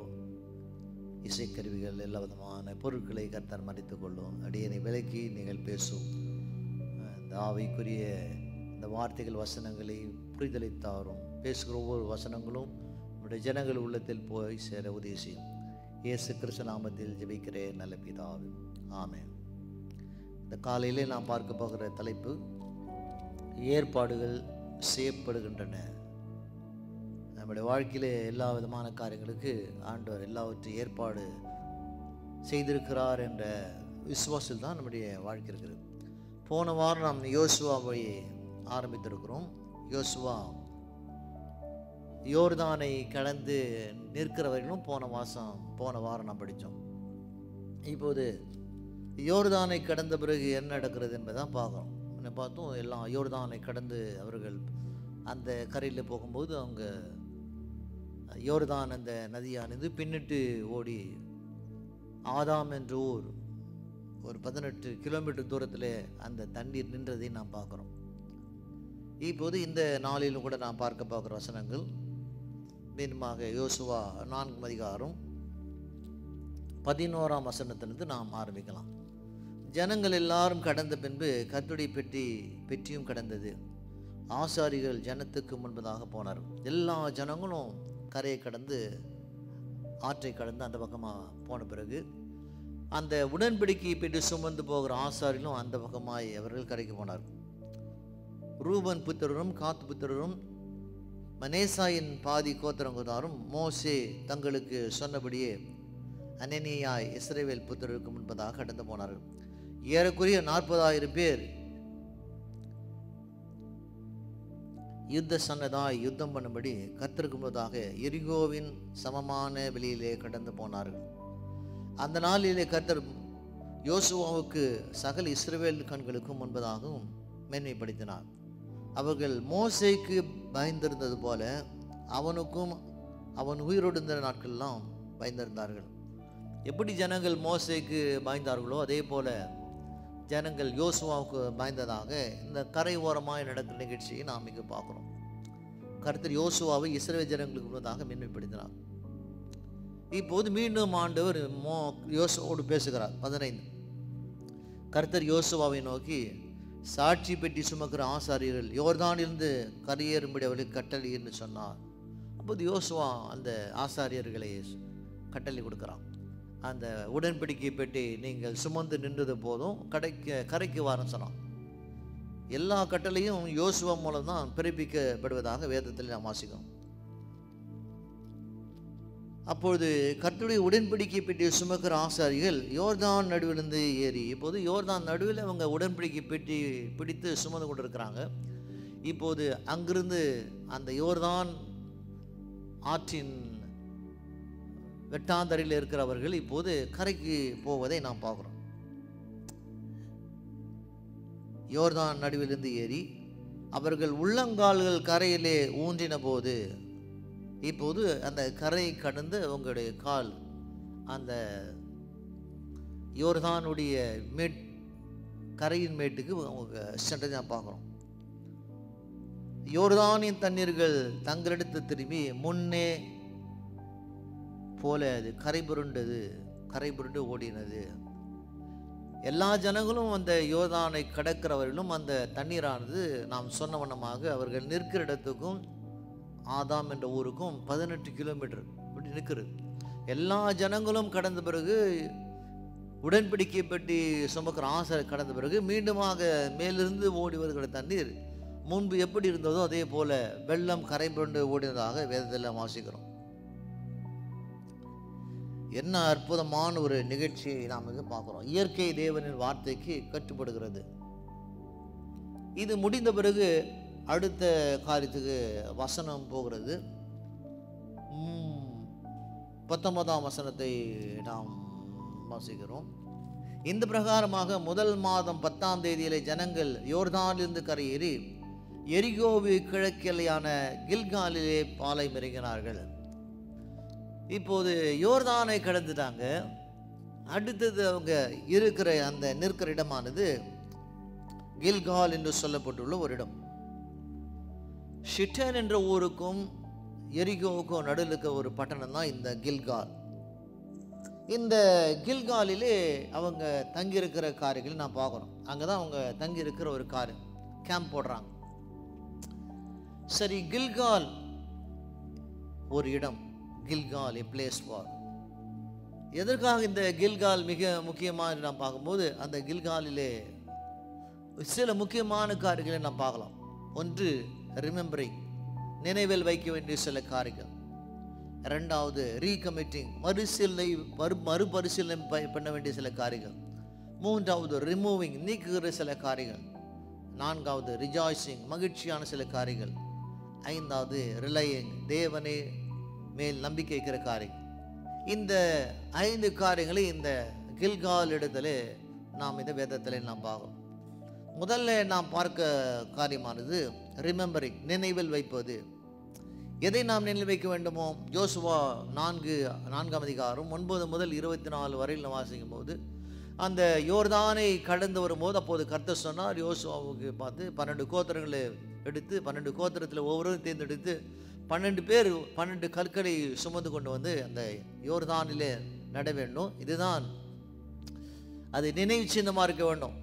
இசைக்கருவிகள், எல்லா விதமான பொருட்களை கர்த்தர் மறைத்து கொள்ளும். அடியனை விலக்கி நீங்கள் பேசும். இந்த ஆவிக்குரிய இந்த வார்த்தைகள், வசனங்களை புரிதலை தாரும். பேசுகிற ஒவ்வொரு வசனங்களும் நம்முடைய ஜனங்கள் உள்ளத்தில் போய் சேர உதவி செய்யும். இயேசு கிறிஸ்து நாமத்தில் ஜெபிக்கிறேன் நல்ல பிதாவே, ஆமென். இந்த காலையிலே நாம் பார்க்க போகிற தலைப்பு, ஏற்பாடுகள் செய்யப்படுகின்றன. நம்முடைய வாழ்க்கையிலே எல்லா விதமான காரியங்களுக்கு ஆண்டவர் எல்லாவற்றையும் ஏற்பாடு செய்திருக்கிறார் என்ற விசுவாசத்தில் தான் நம்முடைய வாழ்க்கை இருக்கிறது. போன வாரம் நாம் யோசுவாவை ஆரம்பித்திருக்கிறோம். யோசுவா யோர்தானை கடந்து நிற்கிறவர்களும் போன வாரம் நாம் படித்தோம். இப்போது யோர்தானை கடந்த பிறகு என்ன நடக்கிறது என்பதான் பார்க்குறோம். என்ன பார்த்தோம், எல்லாம் யோர்தானை கடந்து அவர்கள் அந்த கரையில் போகும்போது அவங்க யோர்தான் அந்த நதியானது பின்னிட்டு ஓடி ஆதாம் என்ற ஊர் ஒரு 18 கிலோமீட்டர் தூரத்தில் அந்த தண்ணீர் நின்றதை நாம் பார்க்குறோம். இப்போது இந்த நாளிலும் கூட நாம் பார்க்குற வசனங்கள் மீண்டுமாக யோசுவா 4 அதிகாரம் 11ஆம் வசனத்திலிருந்து நாம் ஆரம்பிக்கலாம். ஜனங்கள் எல்லாரும் கடந்த பின்பு கர்த்தருடைய பெட்டியும் கடந்தது. ஆசாரிகள் ஜனத்துக்கு முன்பதாக போனார். எல்லா ஜனங்களும் கரையை கடந்து ஆற்றை கடந்து அந்த பக்கமாக போன பிறகு அந்த உடன்படிக்கையை பெற்று சுமந்து போகிற ஆசாரிகளும் அந்த பக்கமாய் அவர்கள் கரைக்கு போனார். ரூபன் புத்திரரும் காத் புத்திரரும் மனேசாயின் பாதி கோத்திரங்களாரும் மோசே தங்களுக்கு சொன்னபடியே அனனியாய் இஸ்ரவேல் புத்திரருக்கு முன்பதாக கடந்து போனார்கள். ஏறக்குறைய 40,000 பேர் யுத்த சன்னதாய் யுத்தம் பண்ணும்படி கர்த்தருக்கு முன்பதாக எரிகோவின் சமமான வெளியிலே கடந்து போனார்கள். அந்த நாளிலே கர்த்தர் யோசுவாவுக்கு சகல இஸ்ரவேல் கண்களுக்கும் முன்பதாகவும் மேன்மைப்படுத்தினார். அவர்கள் மோசேக்கு பயந்திருந்தது போல அவனுக்கும் அவன் உயிரோடு இருந்த நாட்களெல்லாம் பயந்திருந்தார்கள். எப்படி ஜனங்கள் மோசேக்கு பயந்தார்களோ அதே போல ஜனங்கள் யோசுவாவுக்கு பயந்ததாக இந்த கரை ஓரமாய் நடக்கிற நிகழ்ச்சியை நாம் இங்கு பார்க்குறோம். கர்த்தர் யோசுவாவை இஸ்ரவேல் ஜனங்களுக்கு முன்பதாக மேன்மைப்படுத்தினார். இப்போது மீண்டும் ஆண்டவர் யோசுவாவோடு பேசுகிறார். 15 கர்த்தர் யோசுவாவை நோக்கி, சாட்சி பெட்டி சுமக்கிற ஆசாரியர்கள் யோர்தானிலிருந்து கரையேறும்படி அவர்களுக்கு கட்டளை என்று சொன்னார். அப்போது யோசுவா அந்த ஆசாரியர்களை கட்டளை கொடுக்குறான். அந்த உடன்படிக்கை பெட்டி நீங்கள் சுமந்து நின்றது போதும் கரைக்கு வாரம் சொன்னான். எல்லா கட்டளையும் யோசுவா மூலம் தான் பிறப்பிக்கப்படுவதாக வேதத்தில் நாம் வாசிக்கிறோம். அப்பொழுது கர்த்தருடைய உடன்படிக்கை பெட்டியை சுமக்கிற ஆசாரிகள் யோர்தான் நடுவிலிருந்து ஏறி, இப்போது யோர்தான் நடுவில் அவங்க உடன்படிக்கை பெட்டி பிடித்து சுமந்து கொண்டு இருக்கிறாங்க. இப்போது அங்கிருந்து அந்த யோர்தான் ஆற்றின் வெட்டாந்தரையில் இருக்கிறவர்கள் இப்போது கரைக்கு போவதை நாம் பார்க்குறோம். யோர்தான் நடுவிலிருந்து ஏறி அவர்கள் உள்ளங்கால்கள் கரையிலே ஊன்றின போது இப்போது அந்த கரை கடந்து அவங்களுடைய கால் அந்த யோர்தானுடைய கரையின் மேட்டுக்கு அவங்க சென்றதை நான் பார்க்குறோம். யோர்தானின் தண்ணீர்கள் தங்களிடத்து திரும்பி முன்னே போல அது கரை புரண்டு ஓடினது. எல்லா ஜனங்களும் அந்த யோர்தானை கடக்கிறவர்களும் அந்த தண்ணீரானது நாம் சொன்ன வண்ணமாக அவர்கள் நிற்கிற இடத்துக்கும் ஆதாம் என்ற ஊருக்கும் 18 கிலோமீட்டர் இப்படி நிற்கிறது. எல்லா ஜனங்களும் கடந்த பிறகு உடன்படிக்கை பெட்டி சுமக்கிற ஆசாரியர் கடந்த பிறகு மீண்டுமாக மேலிருந்து ஓடி வருகிற தண்ணீர் முன்பு எப்படி இருந்ததோ அதே போல வெள்ளம் கரை புரண்டு ஓடினதாக வேதத்தில் வாசிக்கிறோம். என்ன அற்புதமான ஒரு நிகழ்ச்சியை நாம் இங்கே பார்க்குறோம். இயற்கை தேவனின் வார்த்தைக்கு கட்டுப்படுகிறது. இது முடிந்த பிறகு அடுத்த காரியத்துக்கு வசனம் போகிறது. 19ஆம் வசனத்தை நாம் வாசிக்கிறோம். இந்த பிரகாரமாக முதல் மாதம் 10ஆம் தேதியிலே ஜனங்கள் யோர்தானிலிருந்து கரையேறி எரிகோவு கிழக்கெல்லையான கில்காலிலே பாளையம் இறங்கினார்கள். இப்போது யோர்தானை கடந்துட்டாங்க. அடுத்தது அவங்க இருக்கிற அந்த நிற்கிற இடமானது கில்கால் என்று சொல்லப்பட்டுள்ள ஒரு இடம். ஷிட்டன் என்ற ஊருக்கும் எரிகோவுக்கும் நடுவில் இருக்க ஒரு பட்டணம் தான் இந்த கில்கால். இந்த கில்காலிலே அவங்க தங்கியிருக்கிற காரியங்களை நான் பார்க்குறோம். அங்கே தான் அவங்க தங்கியிருக்கிற ஒரு காரியம் கேம்ப் போடுறாங்க. சரி, கில்கால் ஒரு இடம், கில்கால் எ பிளேஸ் ஃபார். எதற்காக இந்த கில்கால் மிக முக்கியமாக நாம் பார்க்கும்போது அந்த கில்காலிலே சில முக்கியமான காரியங்களை நாம் பார்க்கலாம். ஒன்று ரிமெம்பரிங், நினைவில் வைக்க வேண்டிய சில காரியங்கள். ரெண்டாவது ரீகமிட்டிங், மறுபரிசீலனை பண்ண வேண்டிய சில காரியங்கள். மூன்றாவது ரிமூவிங், நீக்குகிற சில காரியங்கள். நான்காவது ரிஜாய்சிங், மகிழ்ச்சியான சில காரியங்கள். ஐந்தாவது ரிலையிங், தேவனே மேல் நம்பிக்கை வைக்கிற காரியம். இந்த 5 காரியங்களை இந்த கில்கால் இடத்துல நாம் இந்த வேதத்தில் நாம் பார்க்கணும். முதல்ல நாம் பார்க்க காரியமானது ரிமெம்பரிங், நினைவில் வைப்பது. எதை நாம் நினைவில் வைக்க வேண்டுமோ, யோசுவா 4ஆம் அதிகாரம் 9 முதல் 24 வரையில் வாசிக்கும் போது அந்த யோர்தானை கடந்து வரும்போது அப்போது கர்த்தர் சொன்னார் யோசுவாவுக்கு பார்த்து 12 கோத்திரங்களை எடுத்து 12 கோத்திரத்தில் ஒவ்வொருவரும் தேர்ந்தெடுத்து 12 பேர் 12 கற்களை சுமந்து கொண்டு வந்து அந்த யோர்தானிலே நட வேண்டும். இதுதான் அது நினைவு சின்னமாக இருக்க வேண்டும்.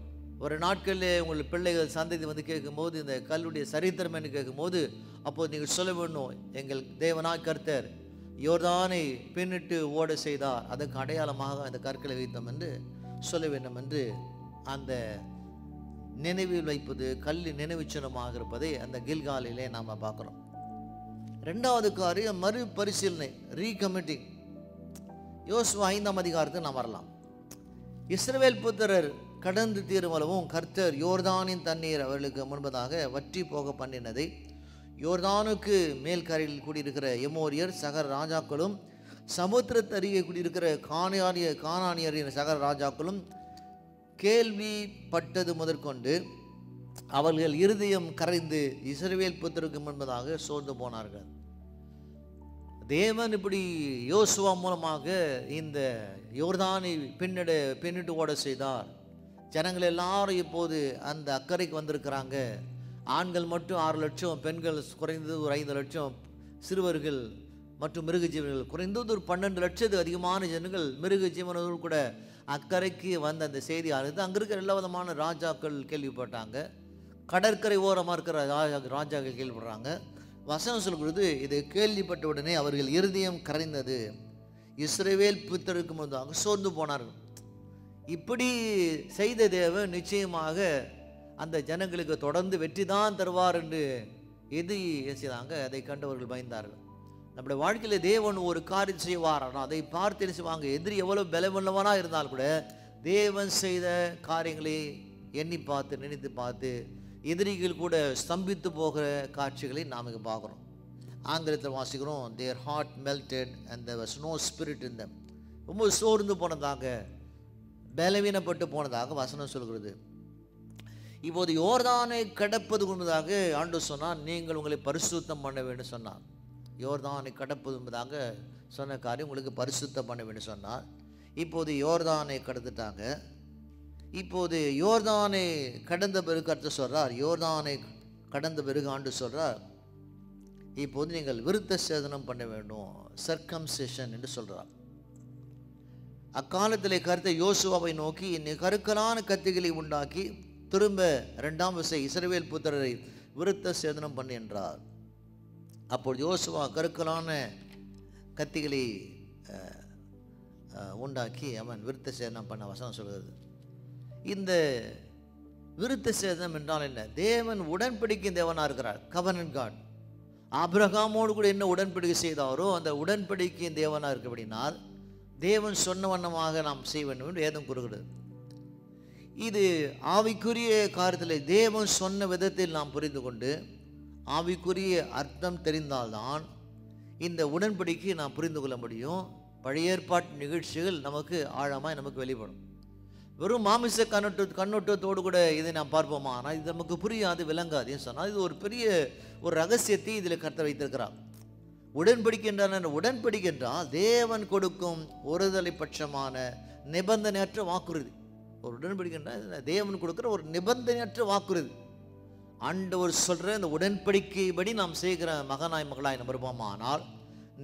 ஒரு நாட்களில் உங்கள் பிள்ளைகள் சந்ததி வந்து கேட்கும்போது இந்த கல்லுடைய சரித்திரம் என்று கேட்கும்போது அப்போது நீங்கள் சொல்ல வேண்டும், எங்கள் தேவனாய் கர்த்தர் யோர்தானை பின்னிட்டு ஓட செய்தார், அதற்கு அடையாளமாக அந்த கற்களை வைத்தோம் என்று சொல்ல வேண்டும் என்று அந்த நினைவில் வைப்பது, கல்வி நினைவு சின்னமாக இருப்பதை அந்த கில்காலிலே நாம் பார்க்குறோம். ரெண்டாவது காரியம் மறுபரிசீலனை, ரீகமிட்டிங். யோசுவா 5ஆம் அதிகாரத்துக்கு நாம் வரலாம். இஸ்ரவேல் புத்திரர் கடந்து தீருமளவும் கர்த்தர் யோர்தானின் தண்ணீர் அவர்களுக்கு முன்பதாக வற்றி போக பண்ணினதை யோர்தானுக்கு மேல்கரையில் கூடியிருக்கிற எமோரியர் சகர ராஜாக்களும் சமுத்திரத்தருகே கூடியிருக்கிற கானானியரின் சகர ராஜாக்களும் கேள்விப்பட்டது முதற்கொண்டு அவர்கள் இருதயம் கரைந்து இஸ்ரவேல் புத்திரருக்கு முன்பதாக சோர்ந்து போனார்கள். தேவன் இப்படி யோசுவா மூலமாக இந்த யோர்தானை பின்னிட்டு ஓட செய்தார். ஜனங்கள் எல்லாரும் இப்போது அந்த அக்கறைக்கு வந்திருக்கிறாங்க. ஆண்கள் மட்டும் 6 லட்சம், பெண்கள் குறைந்தது ஒரு 5 லட்சம், சிறுவர்கள் மற்றும் மிருக ஜீவன்கள் குறைந்தது ஒரு 12 லட்சத்துக்கு அதிகமான ஜனங்கள் மிருக ஜீவனோடு கூட அக்கறைக்கு வந்த அந்த செய்தியானது அங்கே இருக்கிற எல்லா விதமான ராஜாக்கள் கேள்விப்பட்டாங்க. கடற்கரை ஓரமாக இருக்கிற ராஜாக்கள் கேள்விப்படுறாங்க. வசனம் சொல்கிறது, இதை கேள்விப்பட்ட உடனே அவர்கள் இருதயம் கரைந்தது, இஸ்ரவேல் புத்திரருக்கு முன்பதாக சோர்ந்து போனார்கள். இப்படி செய்த தேவன் நிச்சயமாக அந்த ஜனங்களுக்கு தொடர்ந்து வெற்றி தான் தருவார் என்று எது செய்தாங்க. அதை கண்டவர்கள் பயந்தார்கள். நம்முடைய வாழ்க்கையில் தேவன் ஒரு காரியம் செய்வார், ஆனால் அதை பார்த்து என்ன செய்வாங்க, எதிரி எவ்வளோ பலவல்லவனாக இருந்தால் கூட தேவன் செய்த காரியங்களை எண்ணி பார்த்து நினைத்து பார்த்து எதிரிகள் கூட ஸ்தம்பித்து போகிற காட்சிகளை நாம் இங்கே பார்க்குறோம். ஆங்கிலத்தில் வாசிக்கிறோம், their heart melted and there was no spirit in them. ரொம்ப சோர்ந்து போனதாக, பலவீனப்பட்டு போனதாக வசனம் சொல்கிறது. இப்போது யோர்தானை கடப்பது என்பதாக ஆண்டவர் சொன்னார், நீங்கள் உங்களை பரிசுத்தம் பண்ண வேண்டும் சொன்னார். யோர்தானை கடப்பது என்பதாக சொன்ன காரியம் உங்களுக்கு பரிசுத்தம் பண்ண வேண்டும் சொன்னார். இப்போது யோர்தானை கடந்துட்டாங்க. இப்போது யோர்தானை கடந்த பிறகு கர்த்தர் சொல்றார், யோர்தானை கடந்த பிறகு ஆண்டு சொல்றார், இப்போது நீங்கள் விருத்த சேதனம் பண்ண வேண்டும், சர்க்கம்சேஷன் என்று சொல்றார். அக்காலத்திலே கர்த்தர் யோசுவாவை நோக்கி, இன்னை கருக்கலான கத்திகளை உண்டாக்கி திரும்ப 2ஆம் விசை இஸ்ரவேல் புத்திரரை விருத்த சேதனம் பண்ணு என்றார். அப்போது யோசுவா கருக்கலான கத்திகளை உண்டாக்கி அவன் விருத்த சேதனம் பண்ண வசனம் சொல்கிறது. இந்த விருத்த சேதனம் என்றால் என்ன? தேவன் உடன்படிக்கை தேவனாக இருக்கிறார், கவர்னன்ட் காட். ஆபிரகாமோடு கூட என்ன உடன்படிக்கை செய்தாரோ அந்த உடன்படிக்கையின் தேவனாக இருக்கு. அப்படினால் தேவன் சொன்ன வண்ணமாக நாம் செய்ய வேண்டும் என்று வேதம் கூறுகிறது. இது ஆவிக்குரிய காரியத்தில் தேவன் சொன்ன விதத்தில் நாம் புரிந்து கொண்டு ஆவிக்குரிய அர்த்தம் தெரிந்தால்தான் இந்த உடன்படிக்கை நாம் புரிந்து கொள்ள முடியும். பழைய ஏற்பாட்டு நிகழ்ச்சிகள் நமக்கு ஆழமாய் நமக்கு வெளிப்படும். வெறும் மாமிச கண்ணோட்டத்தோடு கூட இதை நாம் பார்ப்போமா, ஆனால் இது நமக்கு புரியாது, விளங்காது சொன்னால் இது ஒரு பெரிய ஒரு ரகசியத்தை இதில் கர்த்தர் வைத்திருக்கிறார். உடன்படிக்கை என்றால் உடன்படிக்கை என்றால் தேவன் கொடுக்கும் ஒருதலை பட்சமான நிபந்தனையற்ற வாக்குறுதி. ஒரு உடன்படிக்கை என்றால் தேவன் கொடுக்குற ஒரு நிபந்தனையற்ற வாக்குறுதி. ஆண்டவர் சொல்கிற இந்த உடன்படிக்கைப்படி நாம் செய்கிற மகனாய் மகளாய் நம்ம இருப்போமானால்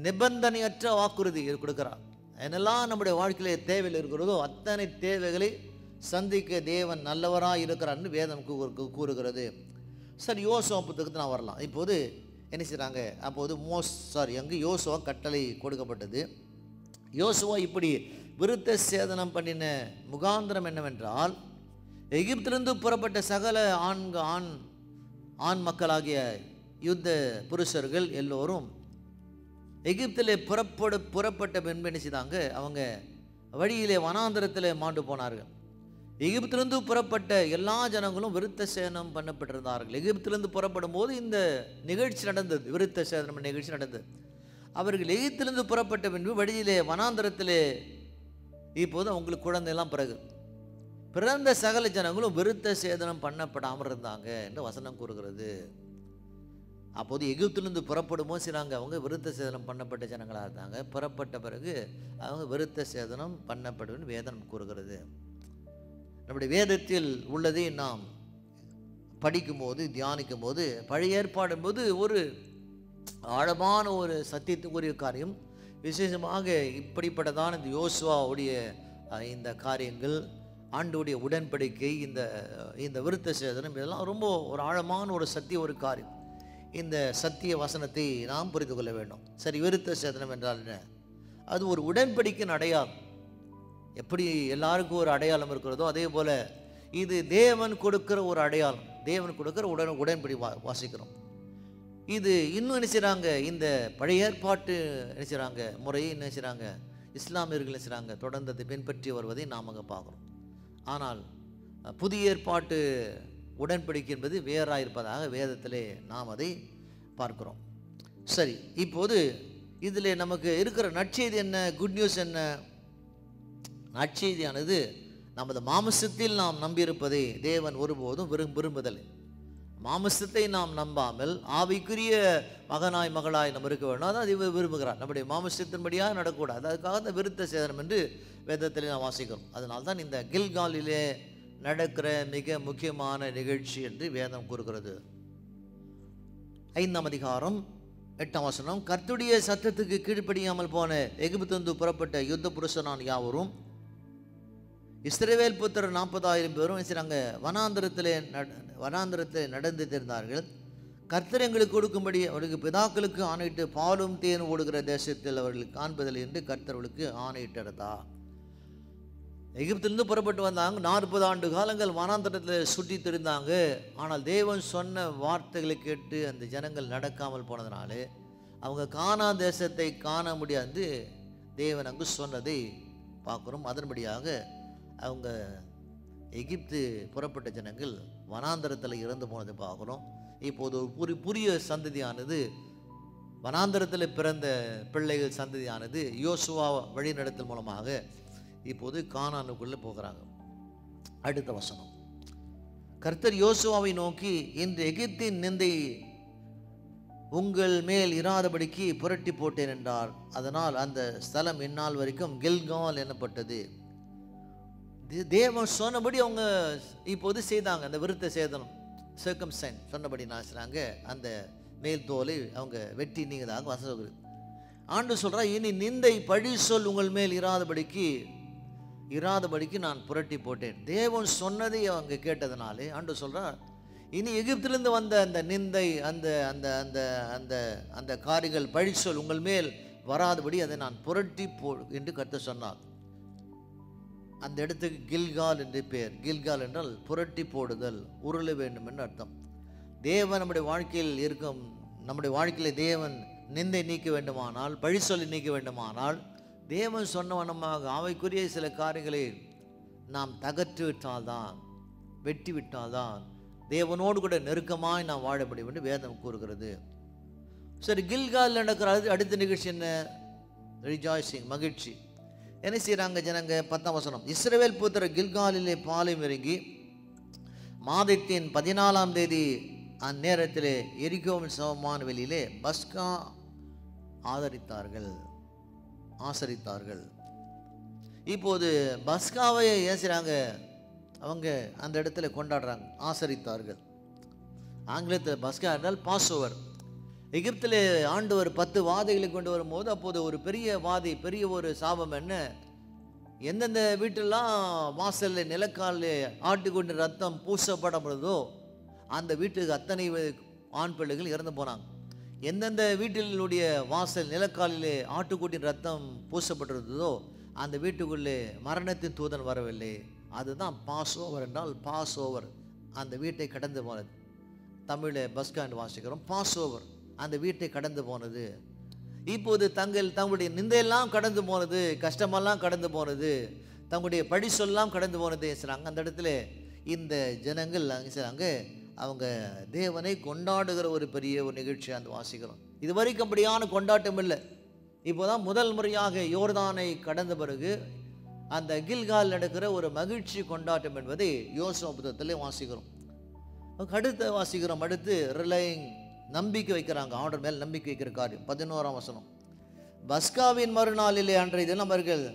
நிபந்தனையற்ற வாக்குறுதி கொடுக்கிறார். என்னெல்லாம் நம்முடைய வாழ்க்கையிலே தேவையில் இருக்கிறதோ அத்தனை தேவைகளை சந்திக்க தேவன் நல்லவராக இருக்கிறார்னு வேதம் கூறுகிறது. சரி, யோசுவா புத்தகத்துக்கு நான் வரலாம். இப்போது என்ன செய்கிறாங்க, அப்போது அங்கு யோசுவா கட்டளை கொடுக்கப்பட்டது. யோசுவா இப்படி விருத்த சேதனம் பண்ணின முகாந்திரம் என்னவென்றால், எகிப்திலிருந்து புறப்பட்ட சகல ஆண் மக்களாகிய யுத்த புருஷர்கள் எல்லோரும் எகிப்திலே புறப்பட்ட பின்பு என்ன செய்தாங்க, அவங்க வழியிலே வனாந்தரத்தில் மாண்டு போனார்கள். எகிப்திலிருந்து புறப்பட்ட எல்லா ஜனங்களும் விருத்த சேதனம் பண்ணப்பட்டிருந்தார்கள். எகிப்திலிருந்து புறப்படும் போது இந்த நிகழ்ச்சி நடந்தது, விருத்த சேதனம் நிகழ்ச்சி நடந்தது. அவர்கள் எகிப்திலிருந்து புறப்பட்ட பின்பு வழியிலே வனாந்தரத்திலே இப்போது அவங்களுக்கு குழந்தையெல்லாம் பிறந்த சகல ஜனங்களும் விருத்த சேதனம் பண்ணப்படாமல் இருந்தாங்க என்று வசனம் கூறுகிறது. அப்போது எகிப்திலிருந்து புறப்படும் போது சிலாங்க அவங்க விருத்த சேதனம் பண்ணப்பட்ட ஜனங்களாக இருந்தாங்க. புறப்பட்ட பிறகு அவங்க விருத்த சேதனம் பண்ணப்படும் வேதம் கூறுகிறது. நம்முடைய வேதத்தில் உள்ளதை நாம் படிக்கும்போது தியானிக்கும் போது பழைய ஏற்பாடும் போது ஒரு ஆழமான ஒரு சத்தியத்துக்குரிய காரியம், விசேஷமாக இப்படிப்பட்டதான இந்த யோசுவாவுடைய இந்த காரியங்கள், ஆண்டுடைய உடன்படிக்கை, இந்த விருத்த சேதனம், இதெல்லாம் ரொம்ப ஒரு ஆழமான ஒரு சத்திய ஒரு காரியம். இந்த சத்திய வசனத்தை நாம் புரிந்து கொள்ள வேண்டும். சரி, விருத்த சேதனம் என்றால் என்ன? அது ஒரு உடன்படிக்கையின் அடையாளம். எப்படி எல்லாருக்கும் ஒரு அடையாளம் இருக்கிறதோ அதே போல் இது தேவன் கொடுக்கிற ஒரு அடையாளம், தேவன் கொடுக்கிற உடன்படி வாசிக்கிறோம். இது இன்னும் என்ன செய்கிறாங்க, இந்த பழைய ஏற்பாட்டு என்ன செய்கிறாங்க முறையை என்ன செய்கிறாங்க இஸ்லாமியர்கள் என்ன செய்கிறாங்க தொடர்ந்து அதை பின்பற்றி வருவதை நாம் அங்கே பார்க்குறோம். ஆனால் புதிய ஏற்பாட்டு உடன்படிக்கை என்பது வேறாக இருப்பதாக வேதத்திலே நாம் அதை பார்க்கிறோம். சரி, இப்போது இதில் நமக்கு இருக்கிற நற்செய்தி என்ன, குட் நியூஸ் என்ன? நற்செய்தியானது நமது மாமிசத்தில் நாம் நம்பியிருப்பதை தேவன் ஒருபோதும் விரும்புதல். மாமிசத்தை நாம் நம்பாமல் ஆவிக்குரிய மகனாய் மகளாய் நம்ம இருக்க வேண்டும், அதான் அது விரும்புகிறார். நம்முடைய மாமிசத்தின்படியாக நடக்கக்கூடாது, அதுக்காக அந்த விருத்த சேதனம் என்று வேதத்திலே நாம் வாசிக்கிறோம். அதனால்தான் இந்த கில்காலிலே நடக்கிற மிக முக்கியமான நிகழ்ச்சி என்று வேதம் கூறுகிறது. 5ஆம் அதிகாரம் 8ஆம் வசனம், கர்த்தருடைய சத்தத்துக்கு கீழ்ப்படியாமல் போன எகிப்திலிருந்து புறப்பட்ட யுத்த புருஷனான் யாவரும் இஸ்ரவேல் புத்திரர் 40,000 பேரும் செய்கிறாங்க வனாந்திரத்திலே நடந்து தெரிந்தார்கள். கர்த்தர் எங்களுக்கு கொடுக்கும்படி அவர்களுக்கு பிதாக்களுக்கு ஆணையிட்டு பாலும் தேன் ஓடுகிற தேசத்தில் அவர்களுக்கு காண்பதில்லை என்று கர்த்தர்களுக்கு ஆணையிட்டதா. எகிப்திலிருந்து புறப்பட்டு வந்தாங்க, 40 ஆண்டு காலங்கள் வனாந்திரத்தில் சுற்றி தெரிந்தாங்க. ஆனால் தேவன் சொன்ன வார்த்தைகளை கேட்டு அந்த ஜனங்கள் நடக்காமல் போனதுனாலே அவங்க கானா தேசத்தை காண முடியாது தேவன் அங்கு சொன்னதை பார்க்குறோம். அதன்படியாக அவங்க எகிப்து புறப்பட்ட ஜனங்கள் வனாந்தரத்தில் இறந்து போனதை பார்க்குறோம். இப்போது ஒரு புதிய சந்ததியானது, வனாந்தரத்தில் பிறந்த பிள்ளைகள் சந்ததியானது யோசுவா வழிநடத்தல் மூலமாக இப்போது கானானுக்குள்ளே போகிறாங்க. அடுத்த வசனம், கர்த்தர் யோசுவாவை நோக்கி, இன்று எகிப்தின் நிந்தை உங்கள் மேல் இராதபடிக்கு புரட்டி போட்டேன் என்றார். அதனால் அந்த ஸ்தலம் இந்நாள் வரைக்கும் கில்கால் எனப்பட்டது. தேவன் சொன்னபடி அவங்க இப்போது செய்தாங்க. அந்த விருத்த சேதனம் சர்க்கம்சைன் சொன்னபடி நாசுறாங்க. அந்த மேல் தோலை அவங்க வெட்டி நீங்கதாக வசனம். ஆண்டு சொல்றா, இனி நிந்தை பழி சொல் உங்கள் மேல் இராதபடிக்கு நான் புரட்டி போட்டேன். தேவன் சொன்னதை அவங்க கேட்டதுனாலே ஆண்டு சொல்றா, இனி எகிப்திலிருந்து வந்த அந்த நிந்தை அந்த அந்த அந்த அந்த அந்த காரியங்கள் பழி சொல் உங்கள் மேல் வராதபடி அதை நான் புரட்டி என்று கர்த்தர் சொன்னார். அந்த இடத்துக்கு கில்கால் என்று பெயர். கில்கால் என்றால் புரட்டி போடுதல், உருள வேண்டும் என்று அர்த்தம். தேவன் நம்முடைய வாழ்க்கையில் தேவன் நிந்தை நீக்க வேண்டுமானால், பழி சொல்லி நீக்க வேண்டுமானால், தேவன் சொன்ன வண்ணமாக அவைக்குரிய சில காரியங்களை நாம் தகற்று விட்டால்தான், வெட்டி விட்டால்தான் தேவனோடு கூட நெருக்கமாய் நாம் வாழ முடியும் என்று வேதம் கூறுகிறது. சரி, கில்கால் நடக்கிற அடுத்த நிகழ்ச்சி என்ன? ரிஜாய்சிங், மகிழ்ச்சி. என்ன செய்கிறாங்க ஜனங்க? 10ஆம் வசனம், இஸ்ரவேல் புத்திரர் கில்காலிலே பாளையம் இறங்கி மாதத்தின் 14ஆம் தேதி அந்நேரத்திலே எரிகோவின் சமமான வெளியிலே பஸ்கா ஆசரித்தார்கள். இப்போது பஸ்காவை ஏசுறாங்க, அவங்க அந்த இடத்துல கொண்டாடுறாங்க, ஆசரித்தார்கள். ஆங்கிலத்தில் பஸ்கா என்றால் பாஸ் ஓவர். எகிப்தில் ஆண்டவர் 10 வாதைகளை கொண்டு வரும்போது அப்போது ஒரு பெரிய ஒரு சாபம் என்ன, எந்தெந்த வீட்டெல்லாம் வாசலில் நிலக்காலில் ஆட்டுக்கொண்டு ரத்தம் பூசப்படப்படுதோ அந்த வீட்டுக்கு அத்தனை ஆண் பிள்ளைகள் இறந்து போனாங்க. எந்தெந்த வீட்டினுடைய வாசல் நிலக்காலிலே ஆட்டுக்குட்டின் ரத்தம் பூசப்பட்டிருந்ததோ அந்த வீட்டுக்குள்ளே மரணத்தின் தூதன் வரவில்லை. அதுதான் பாஸ் ஓவர் என்றால், பாஸ் ஓவர் அந்த வீட்டை கடந்து போனது. தமிழில் பஸ்காண்டு வாசிக்கிறோம். பாஸ் ஓவர் அந்த வீட்டை கடந்து போனது. இப்போது தங்களுடைய நிந்தையெல்லாம் கடந்து போனது, கஷ்டமெல்லாம் கடந்து போனது, தங்களுடைய பழி சொல்லலாம் கடந்து போனது செய்கிறாங்க. அந்த இடத்துல இந்த ஜனங்கள் அங்கே செய்கிறாங்க, அவங்க தேவனை கொண்டாடுகிற ஒரு பெரிய ஒரு நிகழ்ச்சி அந்த வாசிக்கிறோம். இது வரைக்கும் அப்படியான கொண்டாட்டம் இல்லை. இப்போதான் முதல் முறையாக யோர்தானை கடந்த பிறகு அந்த கில்கால் நடக்கிற ஒரு மகிழ்ச்சி கொண்டாட்டம் என்பதை யோசுவா புத்தகத்திலே வாசிக்கிறோம். அடுத்து ரிலையிங், நம்பிக்கை வைக்கிறாங்க, ஆர்டர் மேல் நம்பிக்கை வைக்கிற காரியம். 11ஆம் வசனம், பஸ்காவின் மறுநாளிலே அன்றைய தினம் அவர்கள்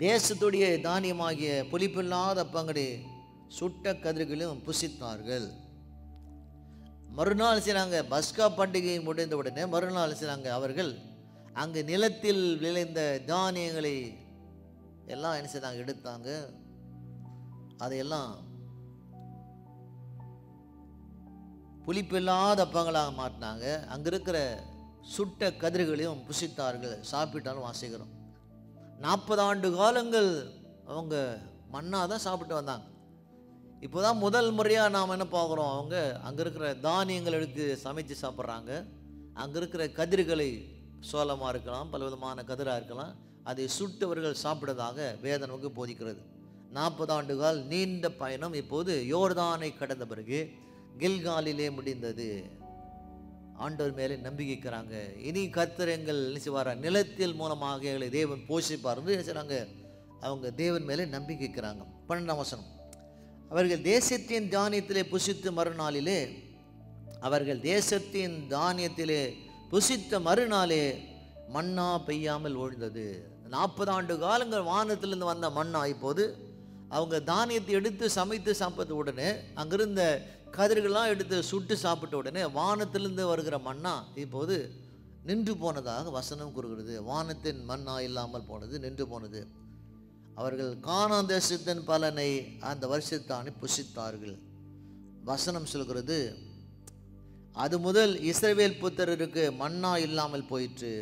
தேசத்துடைய தானியமாகிய புளிப்பில்லாத அப்பங்களை சுட்ட கதிர்களும் புசித்தார்கள். மறுநாள் செய்கிறாங்க, பஸ்கா பண்டிகை முடிந்த உடனே மறுநாள் செய்கிறாங்க, அவர்கள் அங்கு நிலத்தில் விளைந்த தானியங்களை எல்லாம் என்ன செய்தாங்க, எடுத்தாங்க, அதையெல்லாம் புளிப்பில்லாத அப்பங்களாக மாட்டினாங்க. அங்கே இருக்கிற சுட்ட கதிர்களையும் புசித்தார்கள், சாப்பிட்டாலும் வாசிக்கிறோம். 40 ஆண்டு காலங்கள் அவங்க மண்ணாக தான் சாப்பிட்டு வந்தாங்க. இப்போதான் முதல் முறையாக நாம் என்ன பார்க்குறோம், அவங்க அங்கே இருக்கிற தானியங்கள் எடுத்து சமைச்சு சாப்பிட்றாங்க. அங்கே இருக்கிற கதிர்களை, சோளமாக இருக்கலாம், பல விதமான கதிராக இருக்கலாம், அதை சுட்டவர்கள் சாப்பிட்டதாக வேதம் நமக்கு போதிக்கிறது. 40 ஆண்டுகால் நீண்ட பயணம் இப்போது யோர்தானை கடந்த பிறகு கில்காலிலே முடிந்தது. ஆண்டவர் மேலே நம்பிக்கைக்கிறாங்க. இனி கர்த்தர் எங்கள் செய்வாரா, நிலத்தில் மூலமாக எங்களை தேவன் போஷிப்பார் என்று செய்கிறாங்க. அவங்க தேவன் மேலே நம்பிக்கைக்கிறாங்க. 12ஆம் வசனம், அவர்கள் தேசத்தின் தானியத்திலே புசித்து மறுநாளிலே, அவர்கள் தேசத்தின் தானியத்திலே புசித்த மறுநாளே மன்னா பெய்யாமல் ஒழிந்தது. 40 ஆண்டு காலங்கள் வானத்திலிருந்து வந்த மன்னா இப்போது அவங்க தானியத்தை எடுத்து சமைத்து சாப்பிட்ட உடனே, அங்கிருந்த கதிர்கள்லாம் எடுத்து சுட்டு சாப்பிட்ட உடனே வானத்திலிருந்து வருகிற மன்னா இப்போது நின்று போனதாக வசனம் கூறுகிறது. வானத்தின் மன்னா இல்லாமல் போனது, நின்று போனது. அவர்கள் கானான் தேசத்தின் பலனை அந்த வருஷத்தானே புசித்தார்கள். வசனம் சொல்கிறது, அது முதல் இஸ்ரவேல் புத்திரருக்கு மன்னா இல்லாமல் போயிற்று.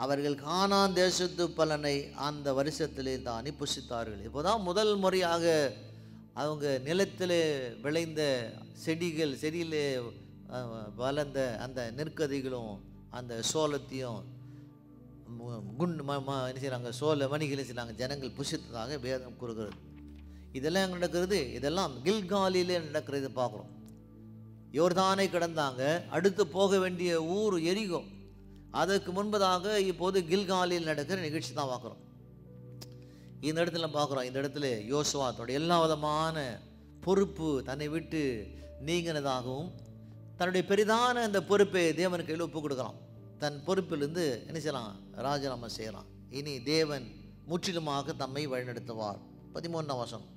அவர்கள் கானான் தேசத்து பலனை அந்த வருஷத்திலே தானே புசித்தார்கள். இப்போதான் முதல் முறையாக அவங்க நிலத்திலே விளைந்த செடியிலே வளர்ந்த அந்த நெற்கதிகளும் அந்த சோளத்தையும் என்ன செய்கிறாங்க, சோள மணிகளை செய்கிறாங்க, ஜனங்கள் புசித்ததாக வேதம் கூறுகிறது. இதெல்லாம் நடக்கிறது, இதெல்லாம் கில்காலிலே நடக்கிறது பார்க்குறோம். யோர்தானை கடந்தாங்க, அடுத்து போக வேண்டிய ஊர் எரிகோ. அதற்கு முன்பதாக இப்போது கில்காலில் நடக்கிற நிகழ்ச்சி தான் பார்க்குறோம். இந்த இடத்துல பார்க்குறோம், இந்த இடத்துல யோசுவா தன்னுடைய எல்லா விதமான பொறுப்பு தன்னை விட்டு நீங்கினதாகவும், தன்னுடைய பெரிதான அந்த பொறுப்பை தேவன் கையில் ஒப்பு கொடுக்குறான். தன் பொறுப்பிலிருந்து என்ன செய்யலாம், ராஜினாமா செய்யலாம். இனி தேவன் முற்றிலுமாக தம்மை வழிநடத்துவார். 13ஆம் வசனம்,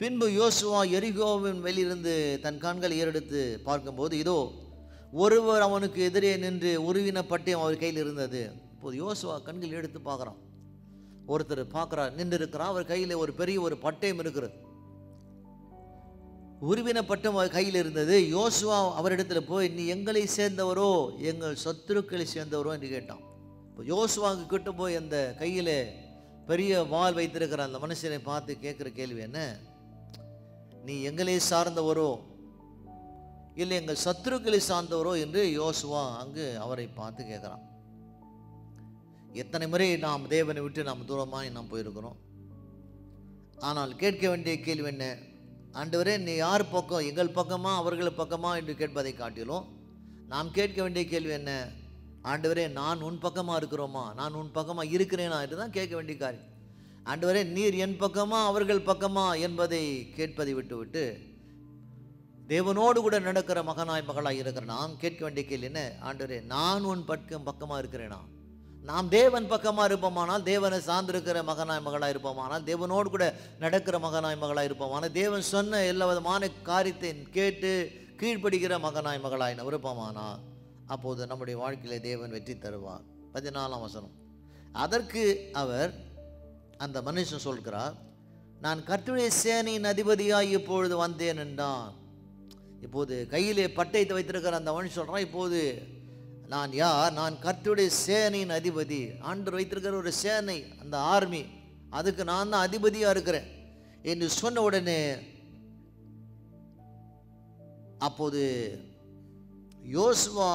பின்பு யோசுவா எரிகோவின் வெளியிலிருந்து தன் கண்களை ஏறெடுத்து பார்க்கும்போது, இதோ ஒருவர் அவனுக்கு எதிரே நின்று உருவின பட்டயம் அவர் கையில் இருந்தது. இப்போது யோசுவா கண்கள் எடுத்து பார்க்குறான். ஒருத்தர் பார்க்குறார், நின்று இருக்கிறார். அவர் கையில் ஒரு பெரிய ஒரு பட்டயம் இருக்கிறது. உருவின பட்டம் அவர் கையில் இருந்தது. யோசுவா அவரிடத்தில் போய், நீ எங்களை சேர்ந்தவரோ எங்கள் சத்துருக்களை சேர்ந்தவரோ என்று கேட்டான். இப்போ யோசுவாவுக்கு கிட்ட போய் அந்த கையில் பெரிய வாள் வைத்திருக்கிற அந்த மனுஷனை பார்த்து கேட்குற கேள்வி என்ன, நீ எங்களை சார்ந்தவரோ இல்லை எங்கள் சத்துருக்களை சார்ந்தவரோ என்று யோசுவா அங்கு அவரை பார்த்து கேட்குறான். எத்தனை முறை நாம் தேவனை விட்டு நாம் தூரமாக நாம் போயிருக்கிறோம். ஆனால் கேட்க வேண்டிய கேள்வி என்ன, ஆண்டவரே நீ யார் பக்கம், எங்கள் பக்கமா அவர்கள் பக்கமா என்று கேட்பதை காட்டிலும் நாம் கேட்க வேண்டிய கேள்வி என்ன, ஆண்டவரே நான் உன் பக்கமாக இருக்கிறோமா, நான் உன் பக்கமாக இருக்கிறேனா என்று தான் கேட்க வேண்டிய காரியம். ஆண்டவரே நீர் என் பக்கமா அவர்கள் பக்கமா என்பதை கேட்பதை விட்டு தேவனோடு கூட நடக்கிற மகனாய் மகளாய் இருக்கிற நாம் கேட்க வேண்டிய கேள்வி என்ன, ஆண்டவரே நான் உன் பக்கமாக இருக்கிறேனா. நாம் தேவன் பக்கமாக இருப்போமானால், தேவனை சார்ந்திருக்கிற மகனாய் மகளாக இருப்போமானால், தேவனோடு கூட நடக்கிற மகனாய் மகளாக இருப்போமானால், தேவன் சொன்ன எல்லா விதமான காரியத்தை கேட்டு கீழ்ப்படுகிற மகனாய் மகளாய் இருப்போமானால், அப்போது நம்முடைய வாழ்க்கையிலே தேவன் வெற்றி தருவார். 14ஆம் வசனம், அதற்கு அவர் அந்த மனுஷன் சொல்கிறார், நான் கர்த்தருடைய சேனையின் அதிபதியாய் இப்பொழுது வந்தேன் என்றான். இப்போது கையிலே பட்டயத்தை வைத்திருக்கிற அந்த மனுஷன் சொல்கிறான், இப்போது நான் யார், நான் கர்த்தருடைய சேனையின் அதிபதி. ஆண்டவர் வைத்திருக்கிற ஒரு சேனை, அந்த ஆர்மி, அதுக்கு நான் தான் அதிபதியாக இருக்கிறேன் என்று சொன்ன உடனே அப்போது யோசுவா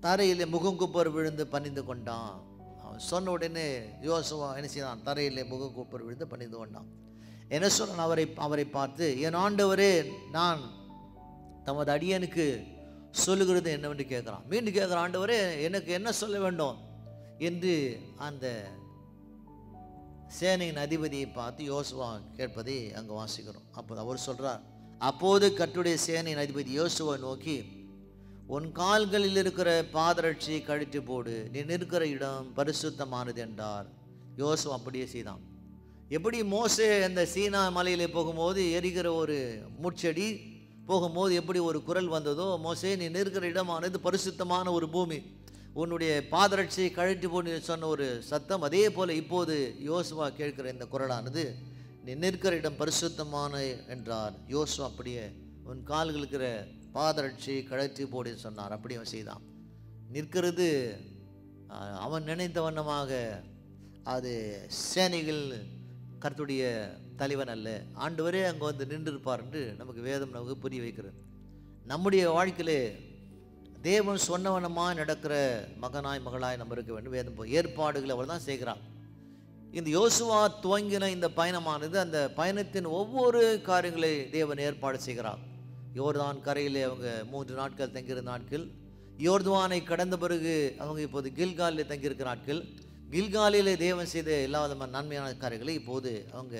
தரையிலே முகங்குப்பர் விழுந்து பணிந்து கொண்டான். அவன் சொன்ன உடனே யோசுவா என்ன செய்தான், தரையிலே முகங்குப்பர் விழுந்து பணிந்து கொண்டான். என்ன சொன்னான், அவரை பார்த்து, என் ஆண்டவரே நான் தமது அடியனுக்கு சொல்லுகிறது என்னவென்று கேட்குறான். மீண்டும் கேட்குறான், ஆண்டவரே எனக்கு என்ன சொல்ல வேண்டும் என்று அந்த சேனையின் அதிபதியை பார்த்து யோசுவா கேட்பதை அங்கே வாசிக்கிறோம். அப்போது அவர் சொல்கிறார், அப்போது கர்த்தருடைய சேனையின் அதிபதி யோசுவா நோக்கி, உன் கால்களில் இருக்கிற பாதரட்சியை கழித்து போடு, நீ நிற்கிற இடம் பரிசுத்தமானது என்றார். யோசுவா அப்படியே செய்தான். எப்படி மோசே அந்த சீனா மலையிலே போகும்போது எரிகிற ஒரு முட்செடி போகும்போது எப்படி ஒரு குரல் வந்ததோ, மோசே நீ நிற்கிற இடமானது பரிசுத்தமான ஒரு பூமி, உன்னுடைய பாதரட்சியை கழட்டி போட்டு சொன்ன ஒரு சத்தம், அதே போல் இப்போது யோசுவா கேட்கிற இந்த குரலானது நீ நிற்கிற இடம் பரிசுத்தமான என்றார். யோசுவா அப்படியே உன் கால்கள் இருக்கிற பாதரட்சியை கழட்டி போடு சொன்னார். அப்படியே அவன் செய்தான். நிற்கிறது அவன் நினைத்த வண்ணமாக அது சேனைகள் கர்த்தருடைய தலைவன் அல்ல, ஆண்டவரே அங்கே வந்து நின்றிருப்பார் என்று நமக்கு வேதம் நமக்கு புரிய வைக்கிறது. நம்முடைய வாழ்க்கையிலே தேவன் சொன்னவனமாக நடக்கிற மகனாய் மகளாய் நம்ம இருக்க வேண்டும். வேதம் ஏற்பாடுகளை அவள் தான் செய்கிறார். இந்த யோசுவா துவங்கின இந்த பயணமானது, அந்த பயணத்தின் ஒவ்வொரு காரியங்களை தேவன் ஏற்பாடு செய்கிறார். யோர்தான் கரையிலே அவங்க 3 நாட்கள் தங்கியிருந்த நாட்கள், யோர்தானை கடந்த பிறகு அவங்க இப்போது கில்காலில் தங்கியிருக்கிற நாட்கள், கில்காலிலே தேவன் செய்த எல்லா விதமான நன்மையான காரியங்களை இப்போது அவங்க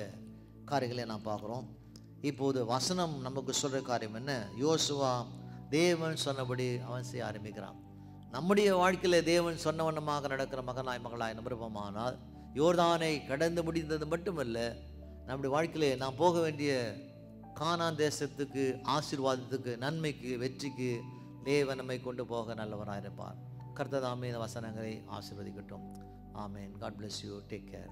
காரியங்களை நாம் பார்க்குறோம். இப்போது வசனம் நமக்கு சொல்கிற காரியம் என்ன? யோசுவா தேவன் சொன்னபடி அவன் செய்ய ஆரம்பிக்கிறான். நம்முடைய வாழ்க்கையில் தேவன் சொன்னவண்ணமாக நடக்கிற மகனாய் மகளாய் நம்புவோமானால் யோர்தானை கடந்து முடிந்தது மட்டுமல்ல, நம்முடைய வாழ்க்கையிலே நாம் போக வேண்டிய கானான் தேசத்துக்கு, ஆசீர்வாதத்துக்கு, நன்மைக்கு, வெற்றிக்கு தேவன் நம்மை கொண்டு போக நல்லவராக இருப்பார். கர்த்தர் தாமே இந்த வசனங்களை ஆசீர்வதிக்கட்டும். ஆமென். God bless you. Take care.